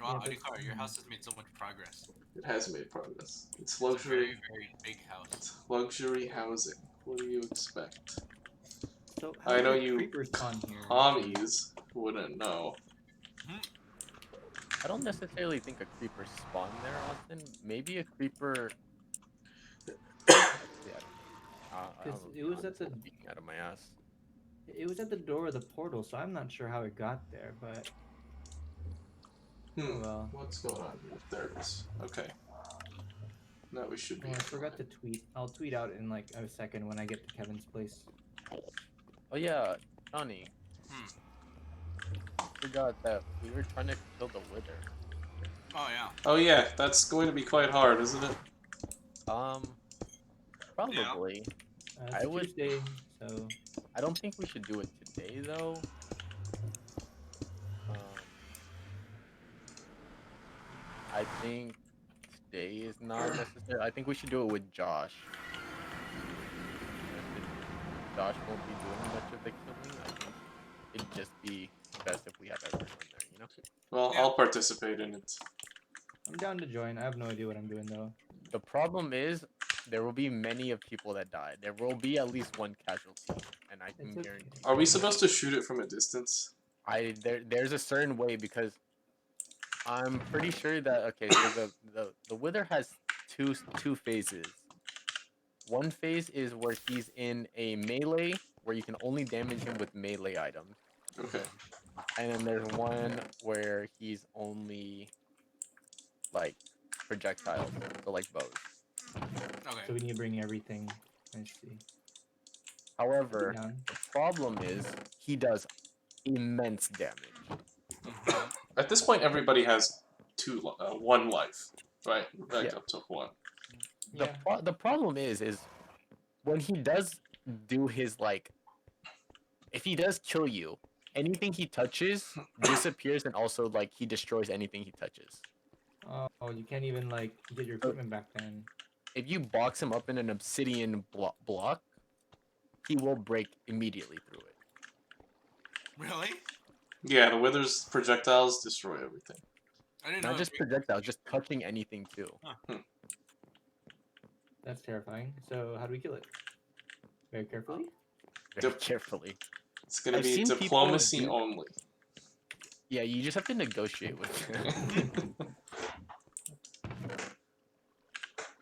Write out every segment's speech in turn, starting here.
Wow, but Adhikar, your house has made so much progress. It has made progress. It's It's a luxury. very, very big house. It's luxury housing. What do you expect? so how I know do you creepers spawn here? commies wouldn't know. Hmm? I don't necessarily think a creeper spawned there, Austin. Maybe a creeper. Actually, I don't know. I Because don't it know. was I'm at the speaking out of my ass. door of the portal, so I'm not sure how it got there, but oh well. What's going on here? There it is. Okay. Now we should be. Oh, I forgot to tweet. I'll tweet out in like a second when I get to Kevin's place. Oh yeah, Johnny. Hmm. Forgot that we were trying to kill the wither. Oh yeah. Oh yeah, that's going to be quite hard, isn't it? Probably. It's I a would. Tuesday, so I don't think we should do it today though. Um, I think today is not necessary. I think we should do it with Josh. Since Josh won't be doing much of the killing, I think it'd just be best if we have everyone there, you know? Well, Yeah. I'll participate in it. I'm down to join. I have no idea what I'm doing though. The problem is there will be many of people that die. There will be at least one casualty, and I can It's okay. guarantee. Are we supposed to shoot it from a distance? There's a certain way because I'm pretty sure that okay, so the wither has two phases. One phase is where he's in a melee where you can only damage him with melee items. Okay. And then there's one where he's only like projectiles, so like bows. Okay. So we need to bring everything. I see. However, Down. the problem is he does immense damage. Mhm. At this point, everybody has one life, right? Back Yeah. up to one. The Yeah. the problem is when he does do his like, if he does kill you, anything he touches disappears, and also like he destroys anything he touches. Oh, you can't even like get your equipment back then. If you box him up in an obsidian block, he will break immediately through it. Really? Yeah, the wither's projectiles destroy everything. I didn't know. Not just projectiles, just touching anything too. That's terrifying. So how do we kill it? Very carefully. Very carefully. It's gonna I've be seen people diplomacy do- only. Yeah, you just have to negotiate with him.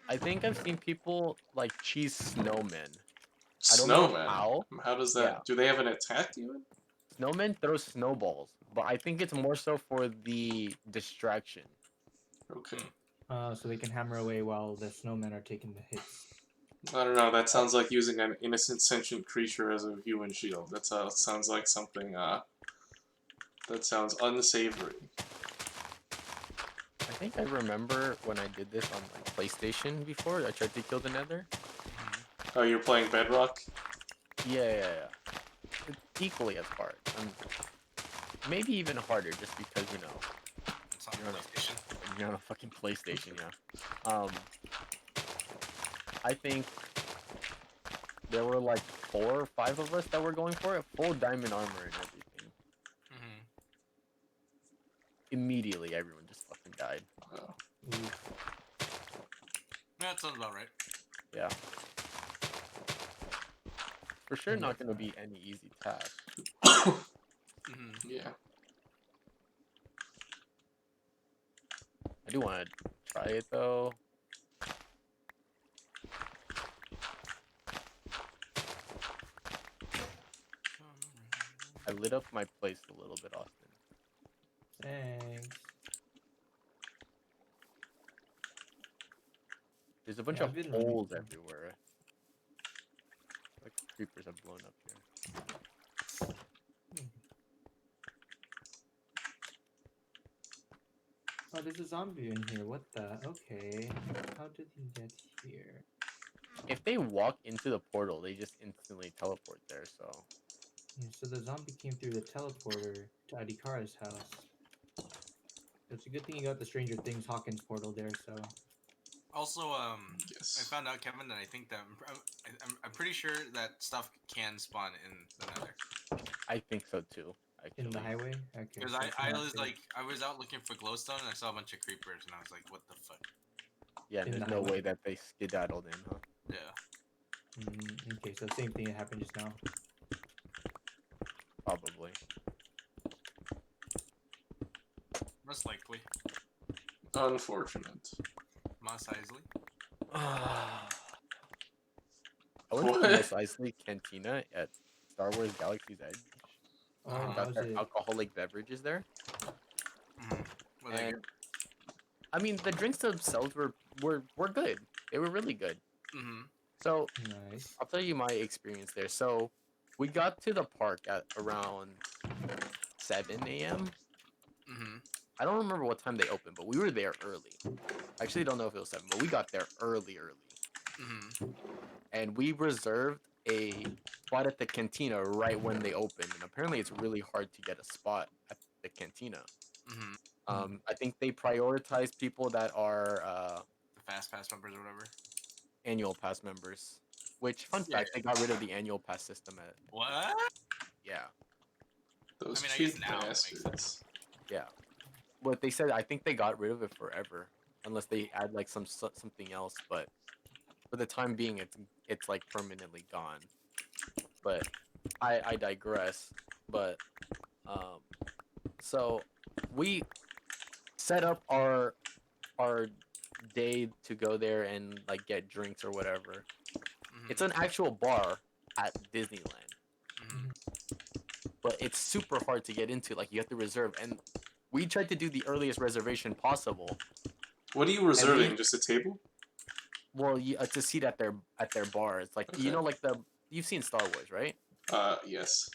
I think I've seen people like cheese snowmen. I don't know Snowman. how. How does that? Yeah. Do they have an attack even? Snowmen throw snowballs, but I think it's more so for the distraction. Okay. So they can hammer away while the snowmen are taking the hits. I don't know. That sounds like using an innocent sentient creature as a human shield. That sounds like something. That sounds unsavory. I think I remember when I did this on like PlayStation before. I tried to kill the Nether. Oh, you're playing Bedrock? Yeah. It's equally as hard. Maybe even harder, just because It's on You're on a- PlayStation. you're on a fucking PlayStation. Yeah. I think there were like 4 or 5 of us that were going for it, full diamond armor and everything. Mhm. Immediately, everyone just fucking died. Oh. Oof. Yeah, that sounds about right. Yeah. For sure, Yeah, not that's going to be any easy task. Mhm. Yeah. I do want to try it though. I lit up my place a little bit, Austin. Thanks. There's a bunch Yeah, of I've been running holes through. everywhere. Like creepers have blown up here. Oh, there's a zombie in here. What the? Okay. How did he get here? If they walk into the portal, they just instantly teleport there, so... Yeah, so the zombie came through the teleporter to Adhikara's house. It's a good thing you got the Stranger Things Hawkins portal there, so... Also, I Yes. found out, Kevin, that I think that I'm pretty sure that stuff can spawn in the Nether. I think so too. actually. In the highway? Okay. Because so I not was safe. like, I was out looking for glowstone and I saw a bunch of creepers and I was like, what the fuck? Yeah, In there's the no highway? way that they skedaddled in, huh? Yeah. Okay, so same thing that happened just now. Probably. Most likely. Unfortunate. Mos Eisley. I went to the Mos Eisley Cantina at Star Wars Galaxy's Edge Oh, and Uh-huh. got how's their it? alcoholic beverages there. Well, they And I mean, the drinks themselves were good. They were really good. So Nice. I'll tell you my experience there. So we got to the park at around 7 a.m. I don't remember what time they opened, but we were there early. I actually don't know if it was 7, but we got there early. And we reserved a spot at the cantina right when they opened. And apparently it's really hard to get a spot at the cantina. I think they prioritize people that are The fast pass members or whatever. annual pass members. Which, fun Yeah. fact, they got rid of the annual pass system at. What? Yeah. Those I mean, I cheap guess now it makes bastards. Yeah. But they said I think they got rid of it forever, unless they add like something else. But for the time being, it's like permanently gone. But I digress. But so we set up our day to go there and like get drinks or whatever. It's an actual bar at Disneyland, but it's super hard to get into. Like you have to reserve, and we tried to do the earliest reservation possible. What are you reserving? Just a table? Well, it's a seat at their bar. It's like you Okay. know, like you've seen Star Wars, right? Yes.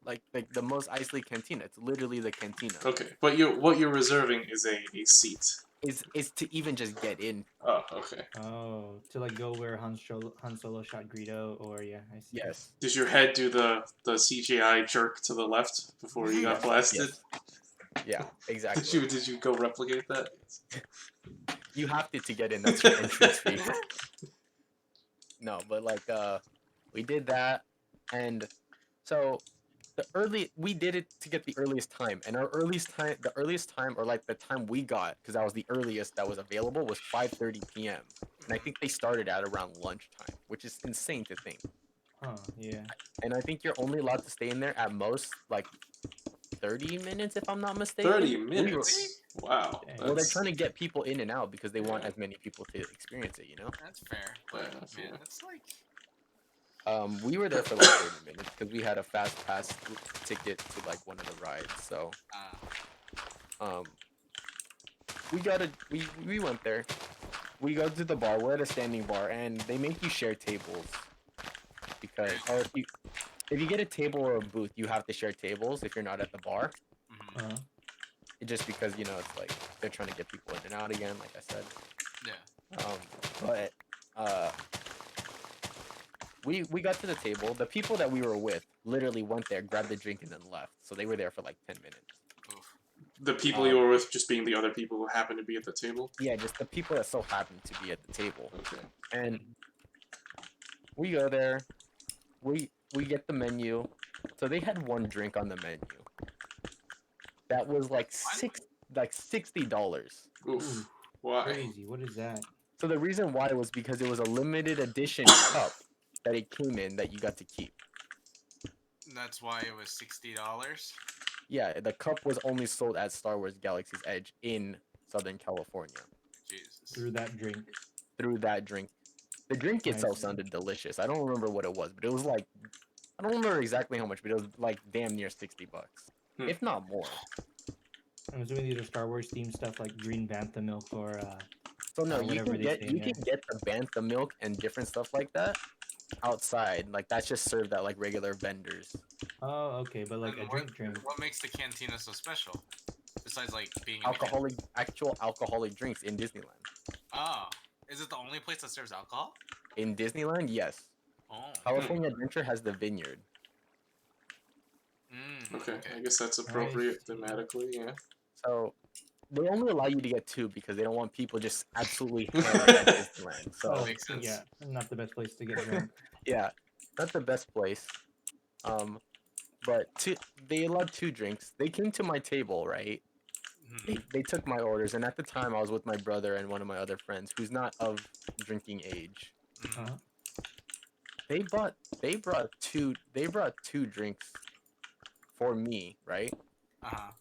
Like the Mos Eisley Cantina. It's literally the cantina. Okay, but what you're reserving is a seat. Is to even just get in. Oh, okay. Oh, to like go where Han Solo shot Greedo, or yeah, I see. Yes. Did your head do the CGI jerk to the left before you got Yes, blasted? yes. Yeah, exactly. Did you go replicate that? You have to get in. That's your entrance fee. No, but like we did that, and so we did it to get the earliest time, and the earliest time, or like the time we got, because that was the earliest that was available, was 5:30 p.m. And I think they started at around lunchtime, which is insane to think. Huh, yeah. And I think you're only allowed to stay in there at most like 30 minutes, if I'm not mistaken. 30 minutes? Wow. Dang. Well, they're That's- trying to get people in and out because they want as many people to experience it, you know? That's fair. But, Yeah, that's man, fair. that's like... We were there for like 30 minutes because we had a fast pass ticket to like one of the rides. So, we went there. We go to the bar. We're at a standing bar, and they make you share tables because, or if you get a table or a booth, you have to share tables if you're not at the bar. Uh-huh. Just because it's like they're trying to get people in and out again, like I said. Yeah. But we got to the table. The people that we were with literally went there, grabbed the drink, and then left. So they were there for like 10 minutes. Oof. The people you were with just being the other people who happened to be at the table? Yeah, just the people that so happened to be at the table. Okay. And we go there. We get the menu. So they had one drink on the menu. That was like $60. Oof. Why? Crazy. What is that? So the reason why was because it was a limited edition cup that it came in that you got to keep. That's why it was $60? Yeah, the cup was only sold at Star Wars Galaxy's Edge in Southern California. Jesus. Through that drink. Through that drink. The drink itself see. sounded delicious. I don't remember what it was, but it was like, I don't remember exactly how much, but it was like damn near $60, if not more. I'm assuming these are Star Wars themed stuff like green bantha milk or So no, or you whatever can they say in get the bantha milk and different stuff like that outside. Like that's just served at like regular vendors. Oh, okay, but like And a drink. What makes the cantina so special? Besides, like, being in Actual alcoholic drinks in Disneyland. Oh. Is it the only place that serves alcohol? In Disneyland, yes. Oh. California Adventure has the Vineyard. Okay, I guess that's appropriate thematically, yeah. So they only allow you to get 2 because they don't want people just absolutely hammered at Disneyland. So Oh, makes sense. yeah, not the best place to get drunk. yeah, not the best place. but they allowed 2 drinks. They came to my table, right? Mhm. They took my orders, and at the time I was with my brother and one of my other friends who's not of drinking age. Mhm. Uh-huh. They brought 2 drinks for me, right? Uh-huh.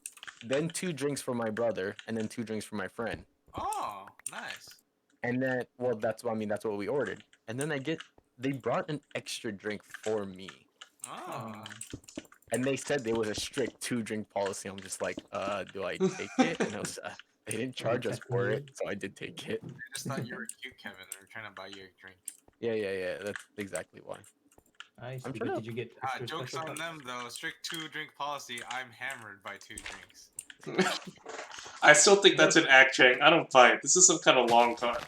Then 2 drinks for my brother, and then 2 drinks for my friend. Oh, nice. And then, well, that's what we ordered. And then they brought an extra drink for me. Oh. And they said there was a strict 2 drink policy. I'm just like, do I take it? And they didn't charge us testing for you? it, so I did take it. I just thought you were cute, Kevin. They were trying to buy you a drink. Yeah. That's exactly why. I see. I'm But trying did you get extra Joke's special on cups? them though. Strict 2 drink policy. I'm hammered by 2 drinks. I still think that's an act, Chang. I don't buy it. This is some kind of long con.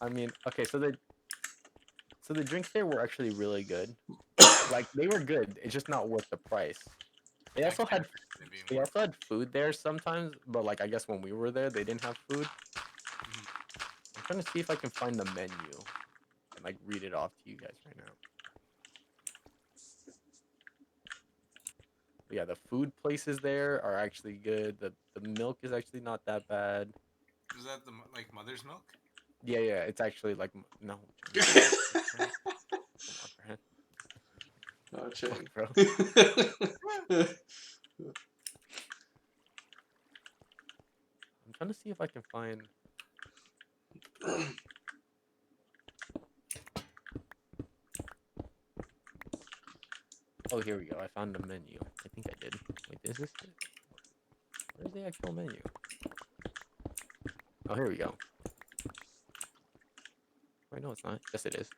I mean, okay, so the drinks there were actually really good. Like they were good. It's just not worth the price. They also had food there sometimes, but like I guess when we were there, they didn't have food. I'm trying to see if I can find the menu and like read it off to you guys right now. But yeah, the food places there are actually good. The milk is actually not that bad. Is that the like mother's milk? Yeah, it's actually like no. Oh, Come Chang. on, bro. I'm trying to see if I can find. Oh, here we go. I found the menu. I think I did. Wait, is this it? Where's the actual menu? Oh, here we go. Wait, no, it's not. Yes, it is.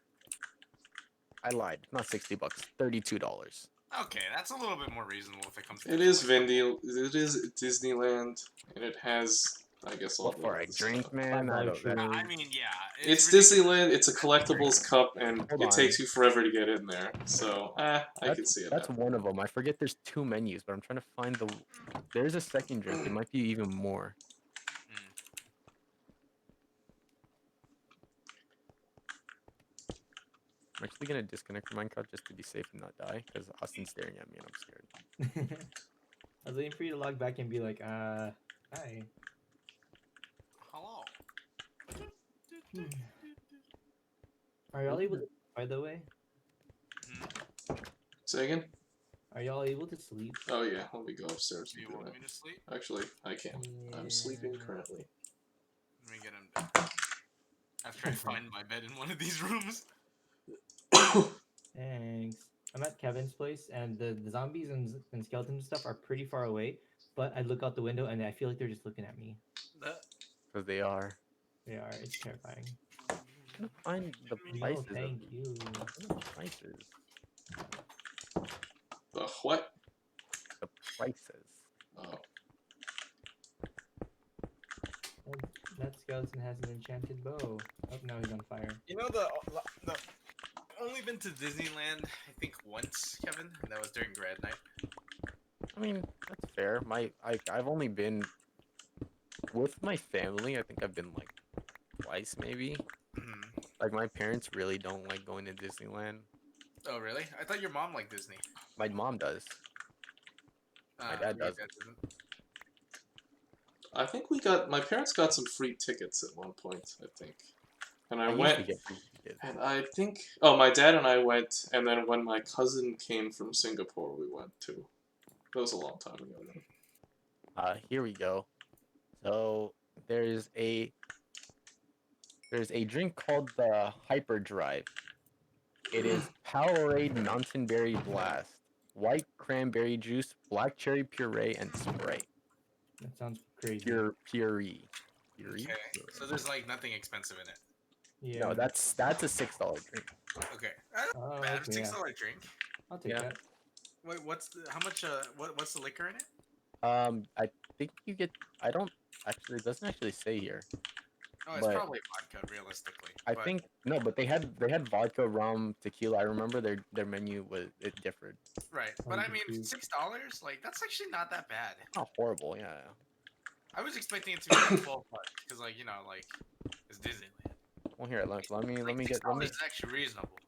I lied. Not $60. $32. Okay, that's a little bit more reasonable if it comes to It is Vindi. It is Disneyland, and it has, I guess, all What the for a other drink, stuff. man? I $5 don't know. I mean, yeah. It's ridiculous. Disneyland. It's a collectibles cup, and Hold it on. takes you forever to get in there. So, I can see it. That's one of them. I forget there's 2 menus, but I'm trying to find the. There's a second drink. It might be even more. I'm actually gonna disconnect Minecraft just to be safe and not die, because Austin's staring at me and I'm scared. I was waiting for you to log back and be like, hi. Hello. Are y'all able to, by the way? Say again? Are y'all able to sleep? Oh yeah, let me go upstairs Do and you do want that. me to sleep? Actually, I can't. I'm sleeping Yeah. currently. Let me get him. After I find my bed in one of these rooms. Thanks. I'm at Kevin's place, and the zombies and skeletons and stuff are pretty far away. But I look out the window, and I feel like they're just looking at me. Because they are. They are. It's terrifying. I'm trying to find the No, prices. thank you. The prices. The what? The prices. Oh. That skeleton has an enchanted bow. Oh, now he's on fire. You know the only been to Disneyland I think once, Kevin. And that was during grad night. I mean, that's fair. I've only been with my family. I think I've been like twice, maybe. Like my parents really don't like going to Disneyland. Oh really? I thought your mom liked Disney. My mom does. My dad your doesn't. doesn't. I think my parents got some free tickets at one point, I think. And I used to went, get free tickets. and I think, oh, my dad and I went, and then when my cousin came from Singapore, we went too. That was a long time ago, though. Here we go. So there's a drink called the Hyperdrive. It is Powerade Mountain Berry Blast, white cranberry juice, black cherry puree, and Sprite. That sounds crazy. Puree. Okay. So there's like nothing expensive in it. Yeah. No, that's a $6 drink. Okay. That's Oh, bad. okay, yeah. $6 drink. I'll take Yeah. that. Wait, how much? What's the liquor in it? I think you get. I don't actually. It doesn't actually say here. Oh, it's But- probably vodka, realistically. I but- think no, but they had vodka, rum, tequila. I remember their menu it differed. Right, but I mean, $6, like that's actually not that bad. Not horrible, yeah. I was expecting it to be like $12 because, like, you know, like it's Disneyland. Well, here, let me Like, get $6 is actually reasonable.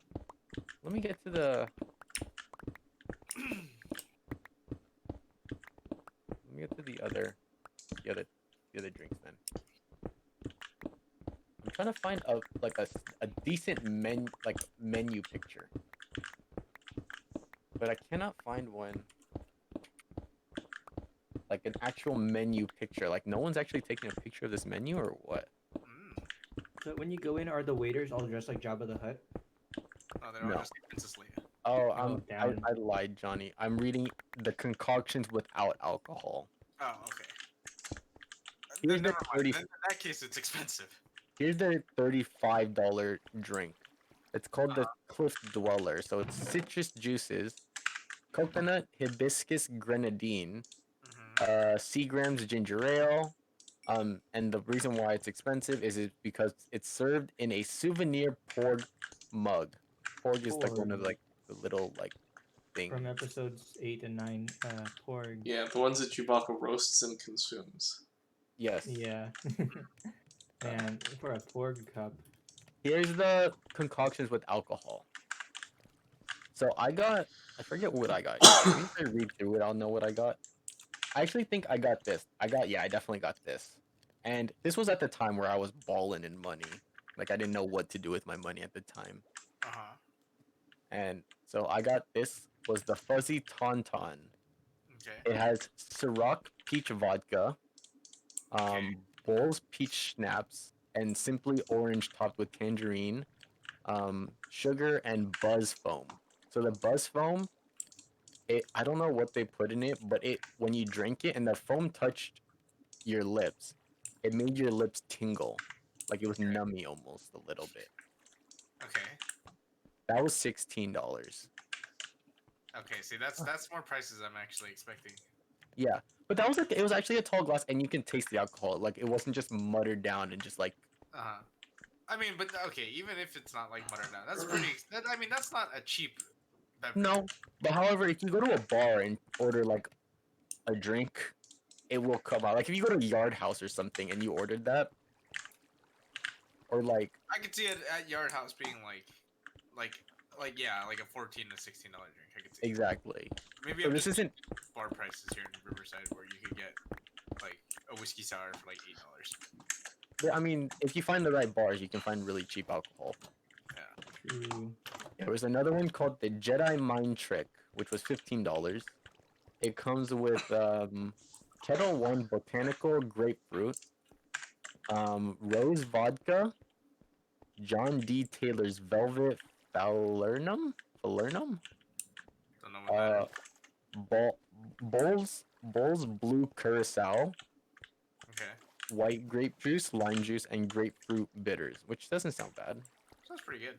Let me get to the. Let me get to the other drinks then. I'm trying to find a decent menu picture, but I cannot find one. Like an actual menu picture. Like no one's actually taking a picture of this menu or what? Mm. So when you go in, are the waiters all dressed like Jabba the Hutt? Oh, they're all No. just like Princess Leia. Oh, down. I lied, Johnny. I'm reading the concoctions without alcohol. Oh, okay. Here's Then the never mind. 30 Then in that case, it's expensive. Here's their $35 drink. It's called the Cliff Dweller. So it's citrus juices, coconut, hibiscus grenadine, Mm-hmm. Seagram's ginger ale. And the reason why it's expensive is because it's served in a souvenir porg mug. Porg is like one of Porg. the little things. From episodes 8 and 9, Porg. Yeah, the ones that Chewbacca roasts and consumes. Yes. Yeah. Man, for a Porg cup. Here's the concoctions with alcohol. So I forget what I got. Maybe if I read through it, I'll know what I got. I actually think I got this. I definitely got this. And this was at the time where I was balling in money. Like I didn't know what to do with my money at the time. Uh-huh. And so I got this was the Fuzzy Tauntaun. Okay. It has Ciroc peach vodka, Okay. Bols peach schnapps, and Simply Orange topped with tangerine, sugar, and Buzz foam. So the Buzz foam, I don't know what they put in it, but when you drink it and the foam touched your lips, it made your lips tingle, like it was nummy almost a little bit. Okay. That was $16. Okay. See, that's more prices I'm actually expecting. Yeah, but that was it was actually a tall glass, and you can taste the alcohol. Like it wasn't just muttered down and just like. Uh-huh. I mean, but okay, even if it's not like muttered down, that's pretty. I mean, that's not a cheap beverage. No, but however, if you go to a bar and order like a drink, it will come out. Like if you go to Yard House or something and you ordered that, or like I could see it at Yard House being like yeah, like a $14 to $16 drink. I could see. exactly. Maybe So I'm this just isn't. bar prices here in Riverside where you could get like a whiskey sour for like $8. I mean, if you find the right bars, you can find really cheap alcohol. True. There was another one called the Jedi Mind Trick, which was $15. It comes with Kettle One Botanical Grapefruit, Rose Vodka, John D. Taylor's Velvet Falernum, Don't know what that is. Bowls Blue Curacao, Okay, White Grape Juice, Lime Juice, and Grapefruit Bitters, which doesn't sound bad. sounds pretty good.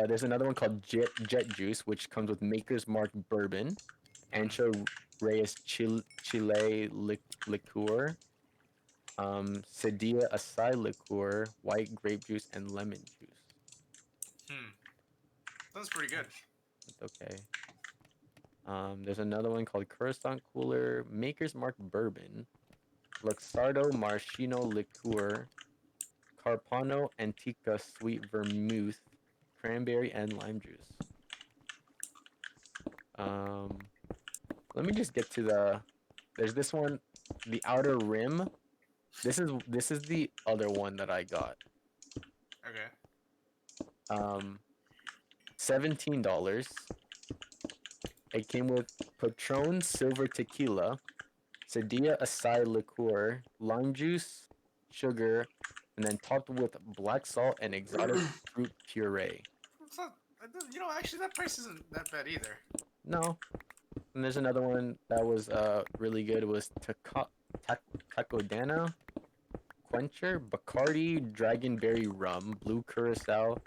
There's another one called Jet Juice, which comes with Maker's Mark Bourbon, Ancho Reyes Chile Liqueur, Sadia Acai Liqueur, White Grape Juice, and Lemon Juice. Sounds pretty good. It's okay. There's another one called Coruscant Cooler, Maker's Mark Bourbon, Luxardo Maraschino Liqueur, Carpano Antica Sweet Vermouth, Cranberry, and Lime Juice. Let me just get to there's this one, the Outer Rim. This is the other one that I got. Okay. $17. It came with Patron Silver Tequila, Sadia Acai Liqueur, lime juice, sugar, and then topped with black salt and exotic fruit puree. It's not. Actually, that price isn't that bad either. No. And there's another one that was really good. It was Tacodana, Quencher, Bacardi, Dragonberry Rum, Blue Curacao,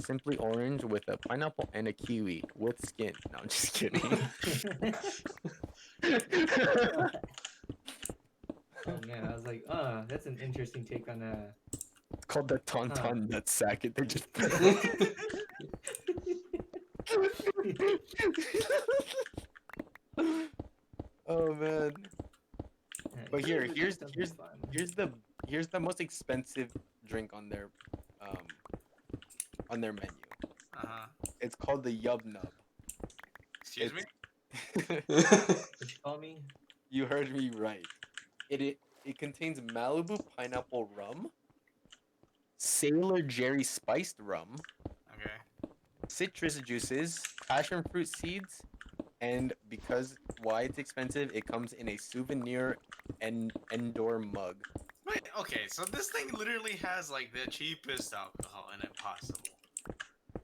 Simply Orange with a pineapple and a kiwi with skin. No, I'm just kidding. Oh man, I was like, that's an interesting take on It's called the Tauntaun Nutsack. They just Oh man. But here's the most expensive drink on their on their menu. Uh-huh. It's called the Yub Nub. Excuse me? What you call me? You heard me right. It contains Malibu pineapple rum, Sailor Jerry spiced rum, Okay. citrus juices, passion fruit seeds, and because why it's expensive, it comes in a souvenir and indoor mug. Wait, okay, so this thing literally has like the cheapest alcohol in it possible. How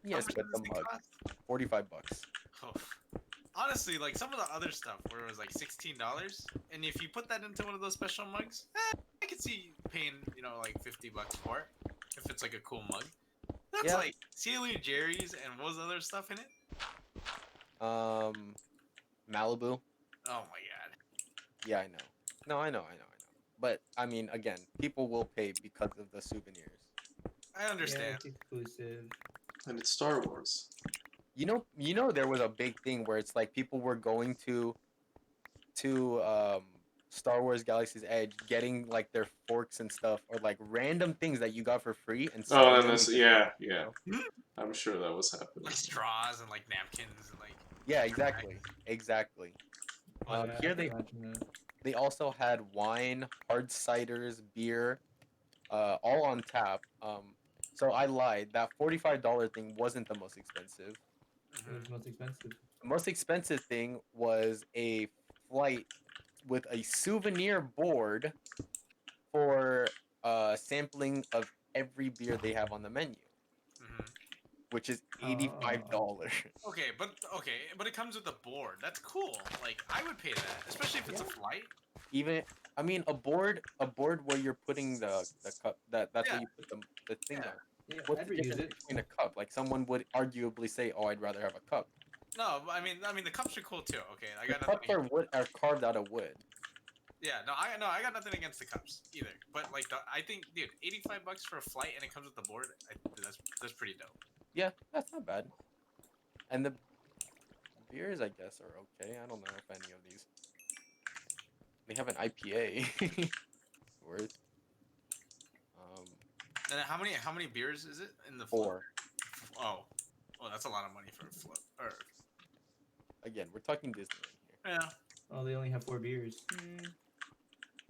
Yes, much but does the this thing mug, cost? $45. Oof. Honestly, like some of the other stuff where it was like $16, and if you put that into one of those special mugs, I could see paying, like $50 for it if it's like a cool mug. That's Yeah. like Sailor Jerry's and what was the other stuff in it? Malibu. Oh my god. Yeah, I know. No, I know. But I mean, again, people will pay because of the souvenirs. I Yeah, understand. it's exclusive. And it's Star Wars. You know, there was a big thing where it's like people were going to Star Wars Galaxy's Edge, getting like their forks and stuff, or like random things that you got for free, and Oh, selling and them this, because, yeah. you know? I'm sure that was happening. Like straws and like napkins and like. Yeah, exactly. Yeah, I Here can imagine that. they also had wine, hard ciders, beer, all on tap. So I lied. That $45 thing wasn't the most expensive. It was Mhm. most expensive. The most expensive thing was a flight with a souvenir board for sampling of every beer they have on the menu, Mhm. which is Oh. $85. But it comes with a board. That's cool. Like I would pay that, especially if it's a Yeah. flight. Even I mean a board where you're putting the cup that's Yeah. what you put the thing Yeah. on. Yeah, What's I'd the reuse difference it. between a cup? Like someone would arguably say, "Oh, I'd rather have a cup." No, but I mean the cups are cool too. Okay, I The got nothing. cups are wood are carved out of wood. Yeah, I got nothing against the cups either. But like I think, dude, $85 for a flight and it comes with the board. That's pretty dope. Yeah, that's not bad. And the beers, I guess, are okay. I don't know if any of these. They have an IPA. Worth. And how many beers is it in the 4. Oh, that's a lot of money for a float. Or Again, we're talking Disneyland here. yeah, Oh, they only have 4 beers.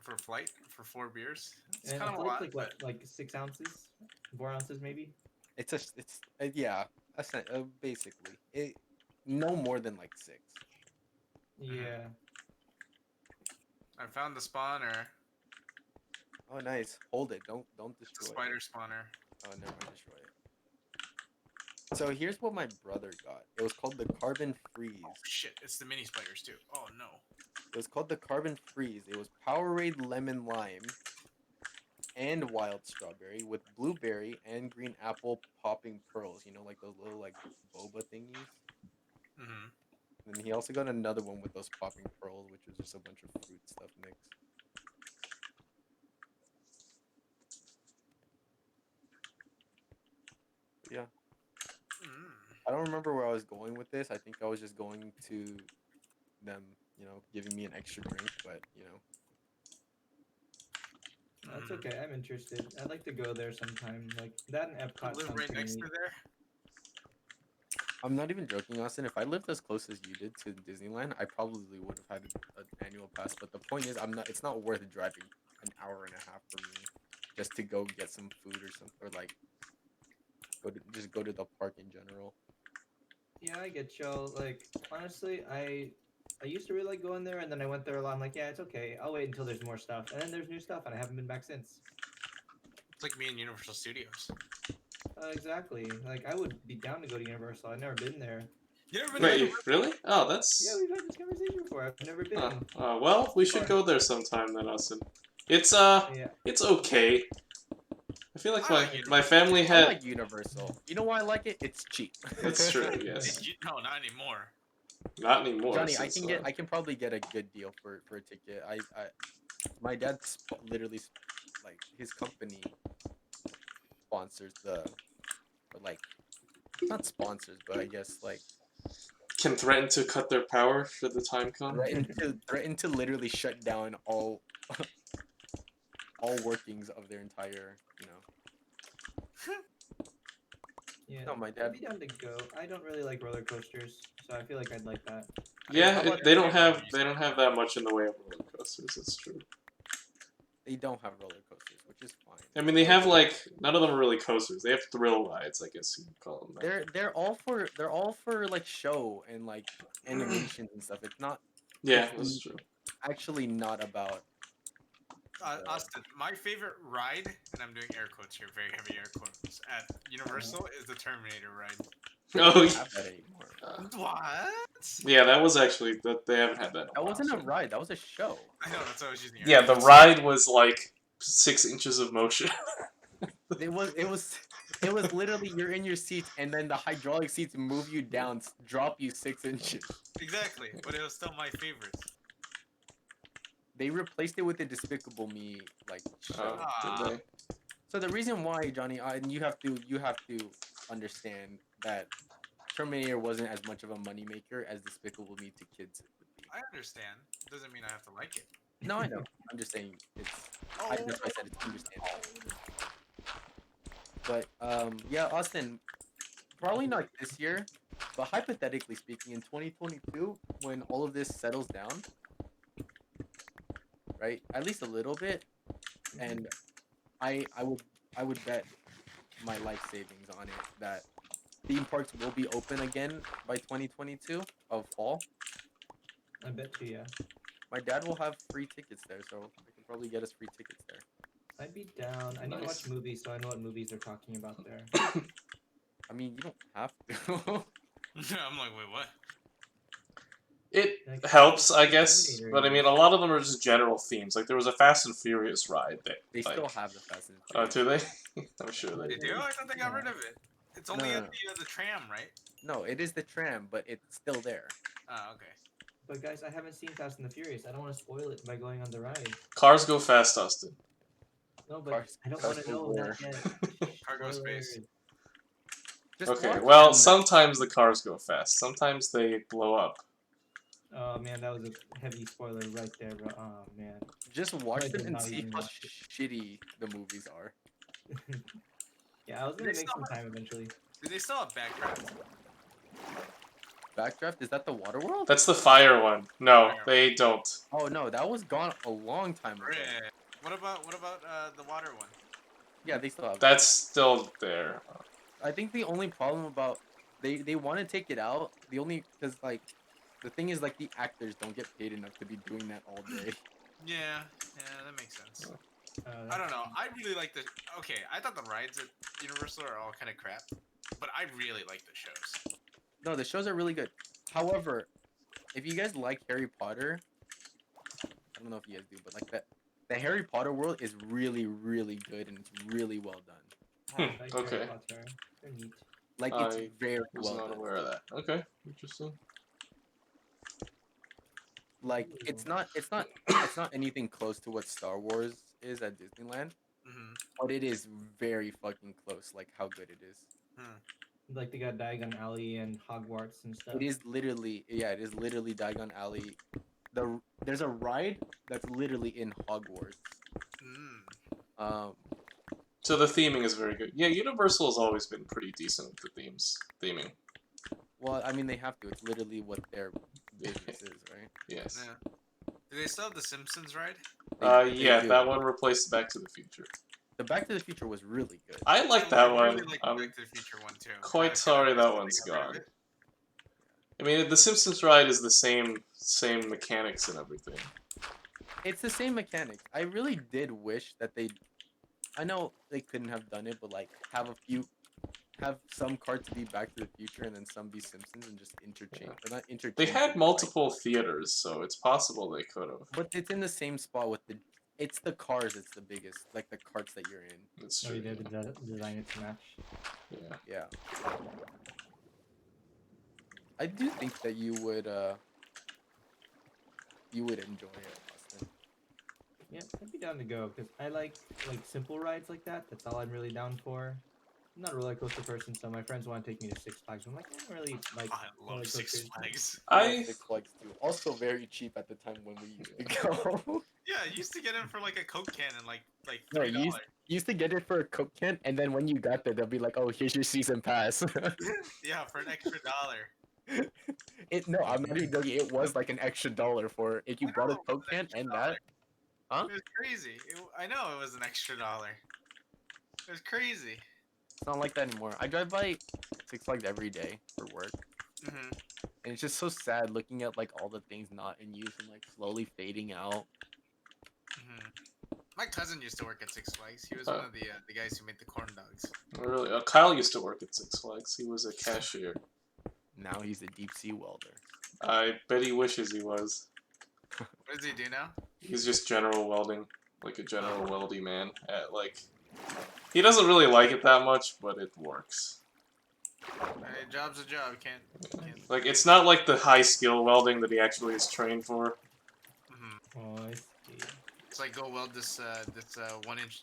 for a flight for 4 beers. It's And kind a of a flight's lot. like what, like 6 ounces, 4 ounces maybe. It's yeah, basically it no more than like 6. Yeah. I found the spawner, Oh, nice. Hold it. Don't destroy spider it. spawner. Oh, never mind. Destroy it. So here's what my brother got. It was called the Carbon Freeze. Oh shit! It's the mini spiders too. Oh no. It was called the Carbon Freeze. It was Powerade Lemon Lime and Wild Strawberry with blueberry and green apple popping pearls. You know, like those little like boba thingies. Mhm. And then he also got another one with those popping pearls, which was just a bunch of fruit stuff mixed. Yeah. Mm. I don't remember where I was going with this. I think I was just going to them, giving me an extra drink, but That's Mhm. okay. I'm interested. I'd like to go there sometime. Like that and You Epcot live sounds right pretty next neat. to there. I'm not even joking, Austin. If I lived as close as you did to Disneyland, I probably would have had an annual pass. But the point is, it's not worth driving an hour and a half for me just to go get some food or something, or like go to the park in general. Yeah, I get y'all. Like honestly, I used to really like going there, and then I went there a lot. I'm like, yeah, it's okay. I'll wait until there's more stuff, and then there's new stuff, and I haven't been back since. It's like me in Universal Studios. Exactly. Like I would be down to go to Universal. I've never been there. You ever been Wait, to you- Universal? really? Oh, Yeah, that's. we've had this conversation before. I've never been. Well, we should Fun. go there sometime then, Austin. It's Yeah. it's okay. I feel like I like my family I had. like Universal. You know why I like it? It's cheap. That's true. Yes. No, not anymore. Not anymore. Johnny, I since, I can probably get a good deal for a ticket. My dad literally like his company sponsors or like not sponsors, but I guess like can threaten to cut their power should the time come. threaten to literally shut down all all workings of their entire Yeah. No, my I'd dad. be down to go. I don't really like roller coasters, so I feel like I'd like that. Yeah, how about they the don't camera have you they said? don't have that much in the way of roller coasters. That's true. They don't have roller coasters, which is fine. I mean, they have like none of them are really coasters. They have thrill rides, I guess you could call them that. They're all for like show and like animations and stuff. It's not Yeah, it's that's true. actually not about. Austin, my favorite ride, and I'm doing air quotes here, very heavy air quotes, at Universal is the Terminator ride. Oh, They don't have that anymore. What? yeah, that was actually that they haven't had that. In a That while, wasn't a so. ride. That was a show. I know, that's why I was using air Yeah, the quotes. ride was like 6 inches of motion. It was literally you're in your seat and then the hydraulic seats move you down, drop you 6 inches. Exactly, but it was still my favorite. They replaced it with the Despicable Me like show. Did they? So the reason why, Johnny, and you have to understand that Terminator wasn't as much of a moneymaker as Despicable Me to kids would be. I understand. Doesn't mean I have to like it. No, I know. I'm just saying it's. That's why I said it's understandable. But yeah, Austin, probably not this year, but hypothetically speaking, in 2022, when all of this settles down, right, at least a little bit, and I would bet my life savings on it that theme parks will be open again by 2022 of fall. I bet you, yeah. My dad will have free tickets there, so I can probably get us free tickets there. I'd be down. I need to Nice. watch movies, so I know what movies they're talking about there. I mean, you don't have to. I'm like, wait, what? It Like, helps, I guess, Terminator but I mean, a lot of them are just general themes. Like there was a Fast and Furious ride that They like, still have the Fast and oh, Furious. do they? I'm sure they They do. do? I thought they got rid of it. It's only No, at no. the tram, right? No, it is the tram, but it's still there. Oh, okay. But guys, I haven't seen Fast and the Furious. I don't want to spoil it by going on the ride. Cars go fast, Austin. No, but Cars- I don't cars want to go know where? that yet. Cargo space. Spoilers. Just Okay, watch well, them. sometimes the cars go fast. Sometimes they blow up. Oh man, that was a heavy spoiler right there, bro. Oh man. Just watch I them did and not see even how watch shitty the movies are. Yeah, I was gonna They make still some time eventually. Do they still have Backcraft? Backdraft, is that the water world? That's the fire one. No, they don't. Oh no, that was gone a long time ago. Right. What about the water one? Yeah, they still have. That's still there. I think the only problem about they want to take it out. The only because like the thing is like the actors don't get paid enough to be doing that all day. Yeah, that makes sense. I That's- don't know. I really like the. Okay, I thought the rides at Universal are all kind of crap, but I really like the shows. No, the shows are really good. However, if you guys like Harry Potter, I don't know if you guys do, but like the Harry Potter world is really, really good and it's really well done. I like Harry okay. Potter. They're neat. Like it's I very was well not done. aware of that. Okay, interesting. Like it's not anything close to what Star Wars is at Disneyland, Mm-hmm. but it is very fucking close. Like how good it is. Like they got Diagon Alley and Hogwarts and stuff. It is literally Diagon Alley. There's a ride that's literally in Hogwarts. Mm. So the theming is very good. Yeah, Universal has always been pretty decent with the theming. Well, I mean they have to. It's literally what their business is, right? Yes. Yeah. Do they still have the Simpsons ride? They Yeah, do. that one replaced Back to the Future. The Back to the Future was really good. I like that one. Really like the Back to the Future one too. Quite I sorry kinda that wish one's they got rid of gone. it. I mean, the Simpsons ride is the same mechanics and everything. It's the same mechanics. I really did wish that they. I know they couldn't have done it, but like have some carts be Back to the Future and then some be Simpsons and just interchange. Yeah. Or not interchange. They but, had like- multiple theaters, so it's possible they could have. But it's in the same spot with the. It's the cars. It's the biggest, like the carts that you're in. It's So true. they did design it to match. Yeah. Yeah. I do think that you would enjoy it, Austin. Yeah, I'd be down to go because I like simple rides like that. That's all I'm really down for. I'm not a roller coaster person, so my friends want to take me to Six Flags. I'm like, I don't really like. I roller love Six coasters. Flags. I Six Flags too. Also very cheap at the time when we used to go. Yeah, I used to get in for like a Coke can and like No, $3. You used to get it for a Coke can, and then when you got there, they'll be like, "Oh, here's your season pass." Yeah, for an extra $1. No, I'm not even joking. It was like an extra $1 for if you I bought know a it was Coke an can extra and dollar. that. Huh? It was crazy. I know it was an extra $1. It was crazy. It's not like that anymore. I drive by Six Flags every day for work, Hmm. and it's just so sad looking at like all the things not in use and like slowly fading out. My cousin used to work at Six Flags. He was one of the guys who made the corn dogs. Really? Kyle used to work at Six Flags. He was a cashier. Now he's a deep sea welder. I bet he wishes he was. What does he do now? He's just general welding, like a general weldy man. At like, he doesn't really like it that much, but it works. Hey, job's a job. Can't. Like, it's not like the high skill welding that he actually is trained for. Oh, I see. It's like go weld this 1 inch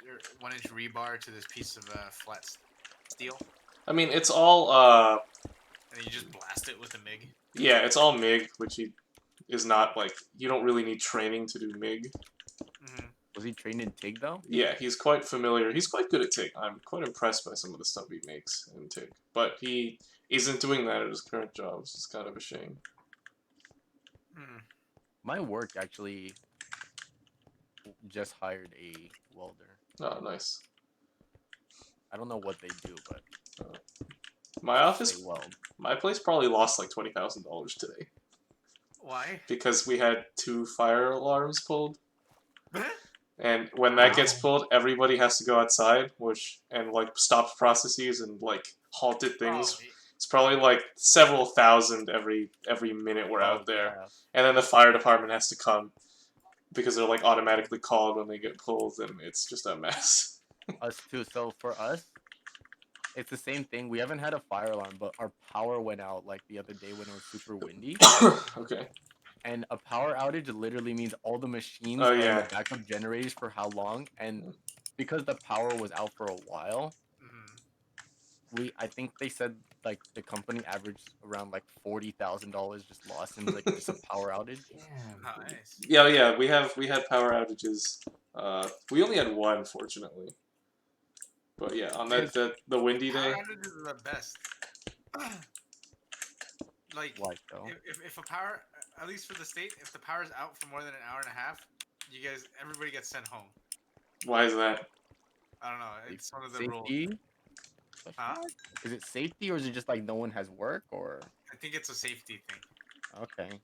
rebar to this piece of flat steel, I mean, it's all and you just blast it with a MIG. yeah, it's all MIG, which he is not like. You don't really need training to do MIG. Was he trained in TIG though? Yeah, he's quite familiar. He's quite good at TIG. I'm quite impressed by some of the stuff he makes in TIG. But he isn't doing that at his current job. It's kind of a shame. My work actually just hired a welder. Oh, nice. I don't know what they do, but My office, they weld. my place probably lost like $20,000 today Why? because we had 2 fire alarms pulled. And when that gets pulled, everybody has to go outside, and like stops processes and like halted things. Oh, It's probably like several thousand every minute we're out there. Yeah. And then the fire department has to come because they're like automatically called when they get pulled, and it's just a mess. Us too. So for us, it's the same thing. We haven't had a fire alarm, but our power went out like the other day when it was super windy. Okay. And a power outage literally means all the machines Oh, are yeah. in the backup generators for how long. And because the power was out for a while, I think they said like the company averaged around like $40,000 just lost in like just a power outage. Damn. nice. Yeah. We had power outages. We only had one, fortunately. But yeah, on the windy Power day. outages are the best. Like, Why though? if a power, at least for the state, if the power's out for more than an hour and a half, everybody gets sent home. Why is that? I don't know. It's one of the rules. Safety? Huh? Is it safety or is it just like no one has work or? I think it's a safety thing. Okay.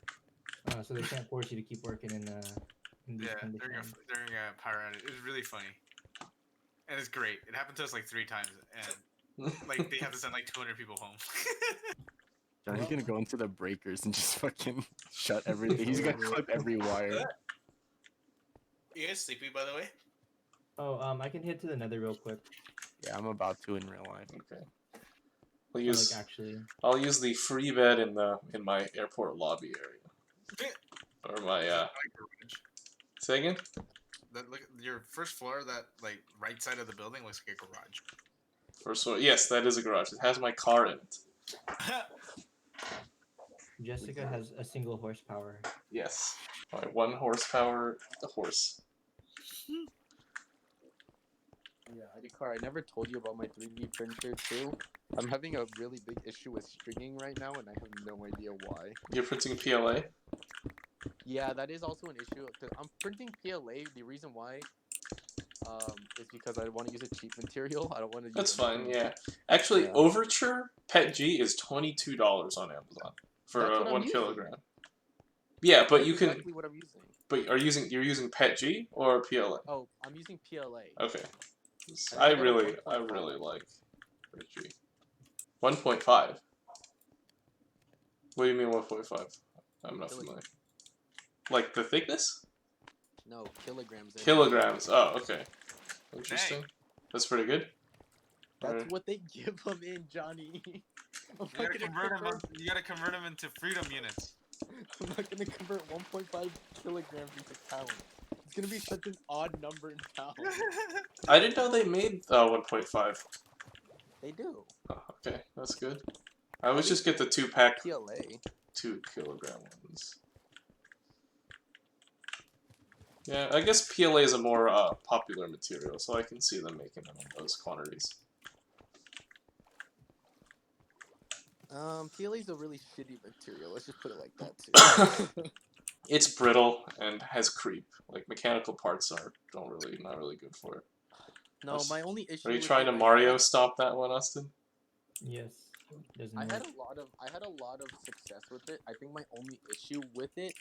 So they can't force you to keep working in these Yeah, conditions. during a power outage. It was really funny. And it's great. It happened to us like 3 times, and like they have to send like 200 people home. Johnny's gonna go into the breakers and just fucking shut everything. He's gonna clip every wire. You guys sleepy, by the way? Oh, I can head to the nether real quick. Yeah, I'm about to in real life. Okay. I'll Actually. I'll use the free bed in my airport lobby area. Or my Say again? Look, your first floor, that like right side of the building looks like a garage. First floor. Yes, that is a garage. It has my car in it. Jessica has a single horsepower. Yes. My 1 horsepower horse. Yeah, IDCar, I never told you about my 3D printer too. I'm having a really big issue with stringing right now, and I have no idea why. You're printing PLA? Yeah, that is also an issue. Cause I'm printing PLA. The reason why is because I want to use a cheap material. I don't want to use. That's fine. Yeah. Actually, Yeah. Overture PETG is $22 on Amazon for That's what I'm 1 using. kilogram. Yeah, but That's you can. exactly what I'm using. But you're using PETG or PLA? Oh, I'm using PLA. Okay. I I think I have really 1.5. like PETG. 1.5. What do you mean 1.5? I'm not familiar. Like the thickness? No, kilograms. Kilograms. Oh, okay. Interesting. That's pretty good. That's Alright. what they give them in, Johnny. I'm You not gotta gonna convert them. convert. You gotta convert them into freedom units. I'm not gonna convert 1.5 kilograms into pounds. It's gonna be such an odd number in pounds. I didn't know they made 1.5. They do. Oh, okay, that's good. I always just get the 2-pack, PLA. 2 kilogram ones. Yeah, I guess PLA is a more popular material, so I can see them making them in those quantities. PLA is a really shitty material. Let's just put it like that too. It's brittle and has creep. Like mechanical parts not really good for it. No, my only issue. Are you with trying it, to Mario stop that one, Austin? Yes. Doesn't I work. had a lot of success with it. I think my only issue with it,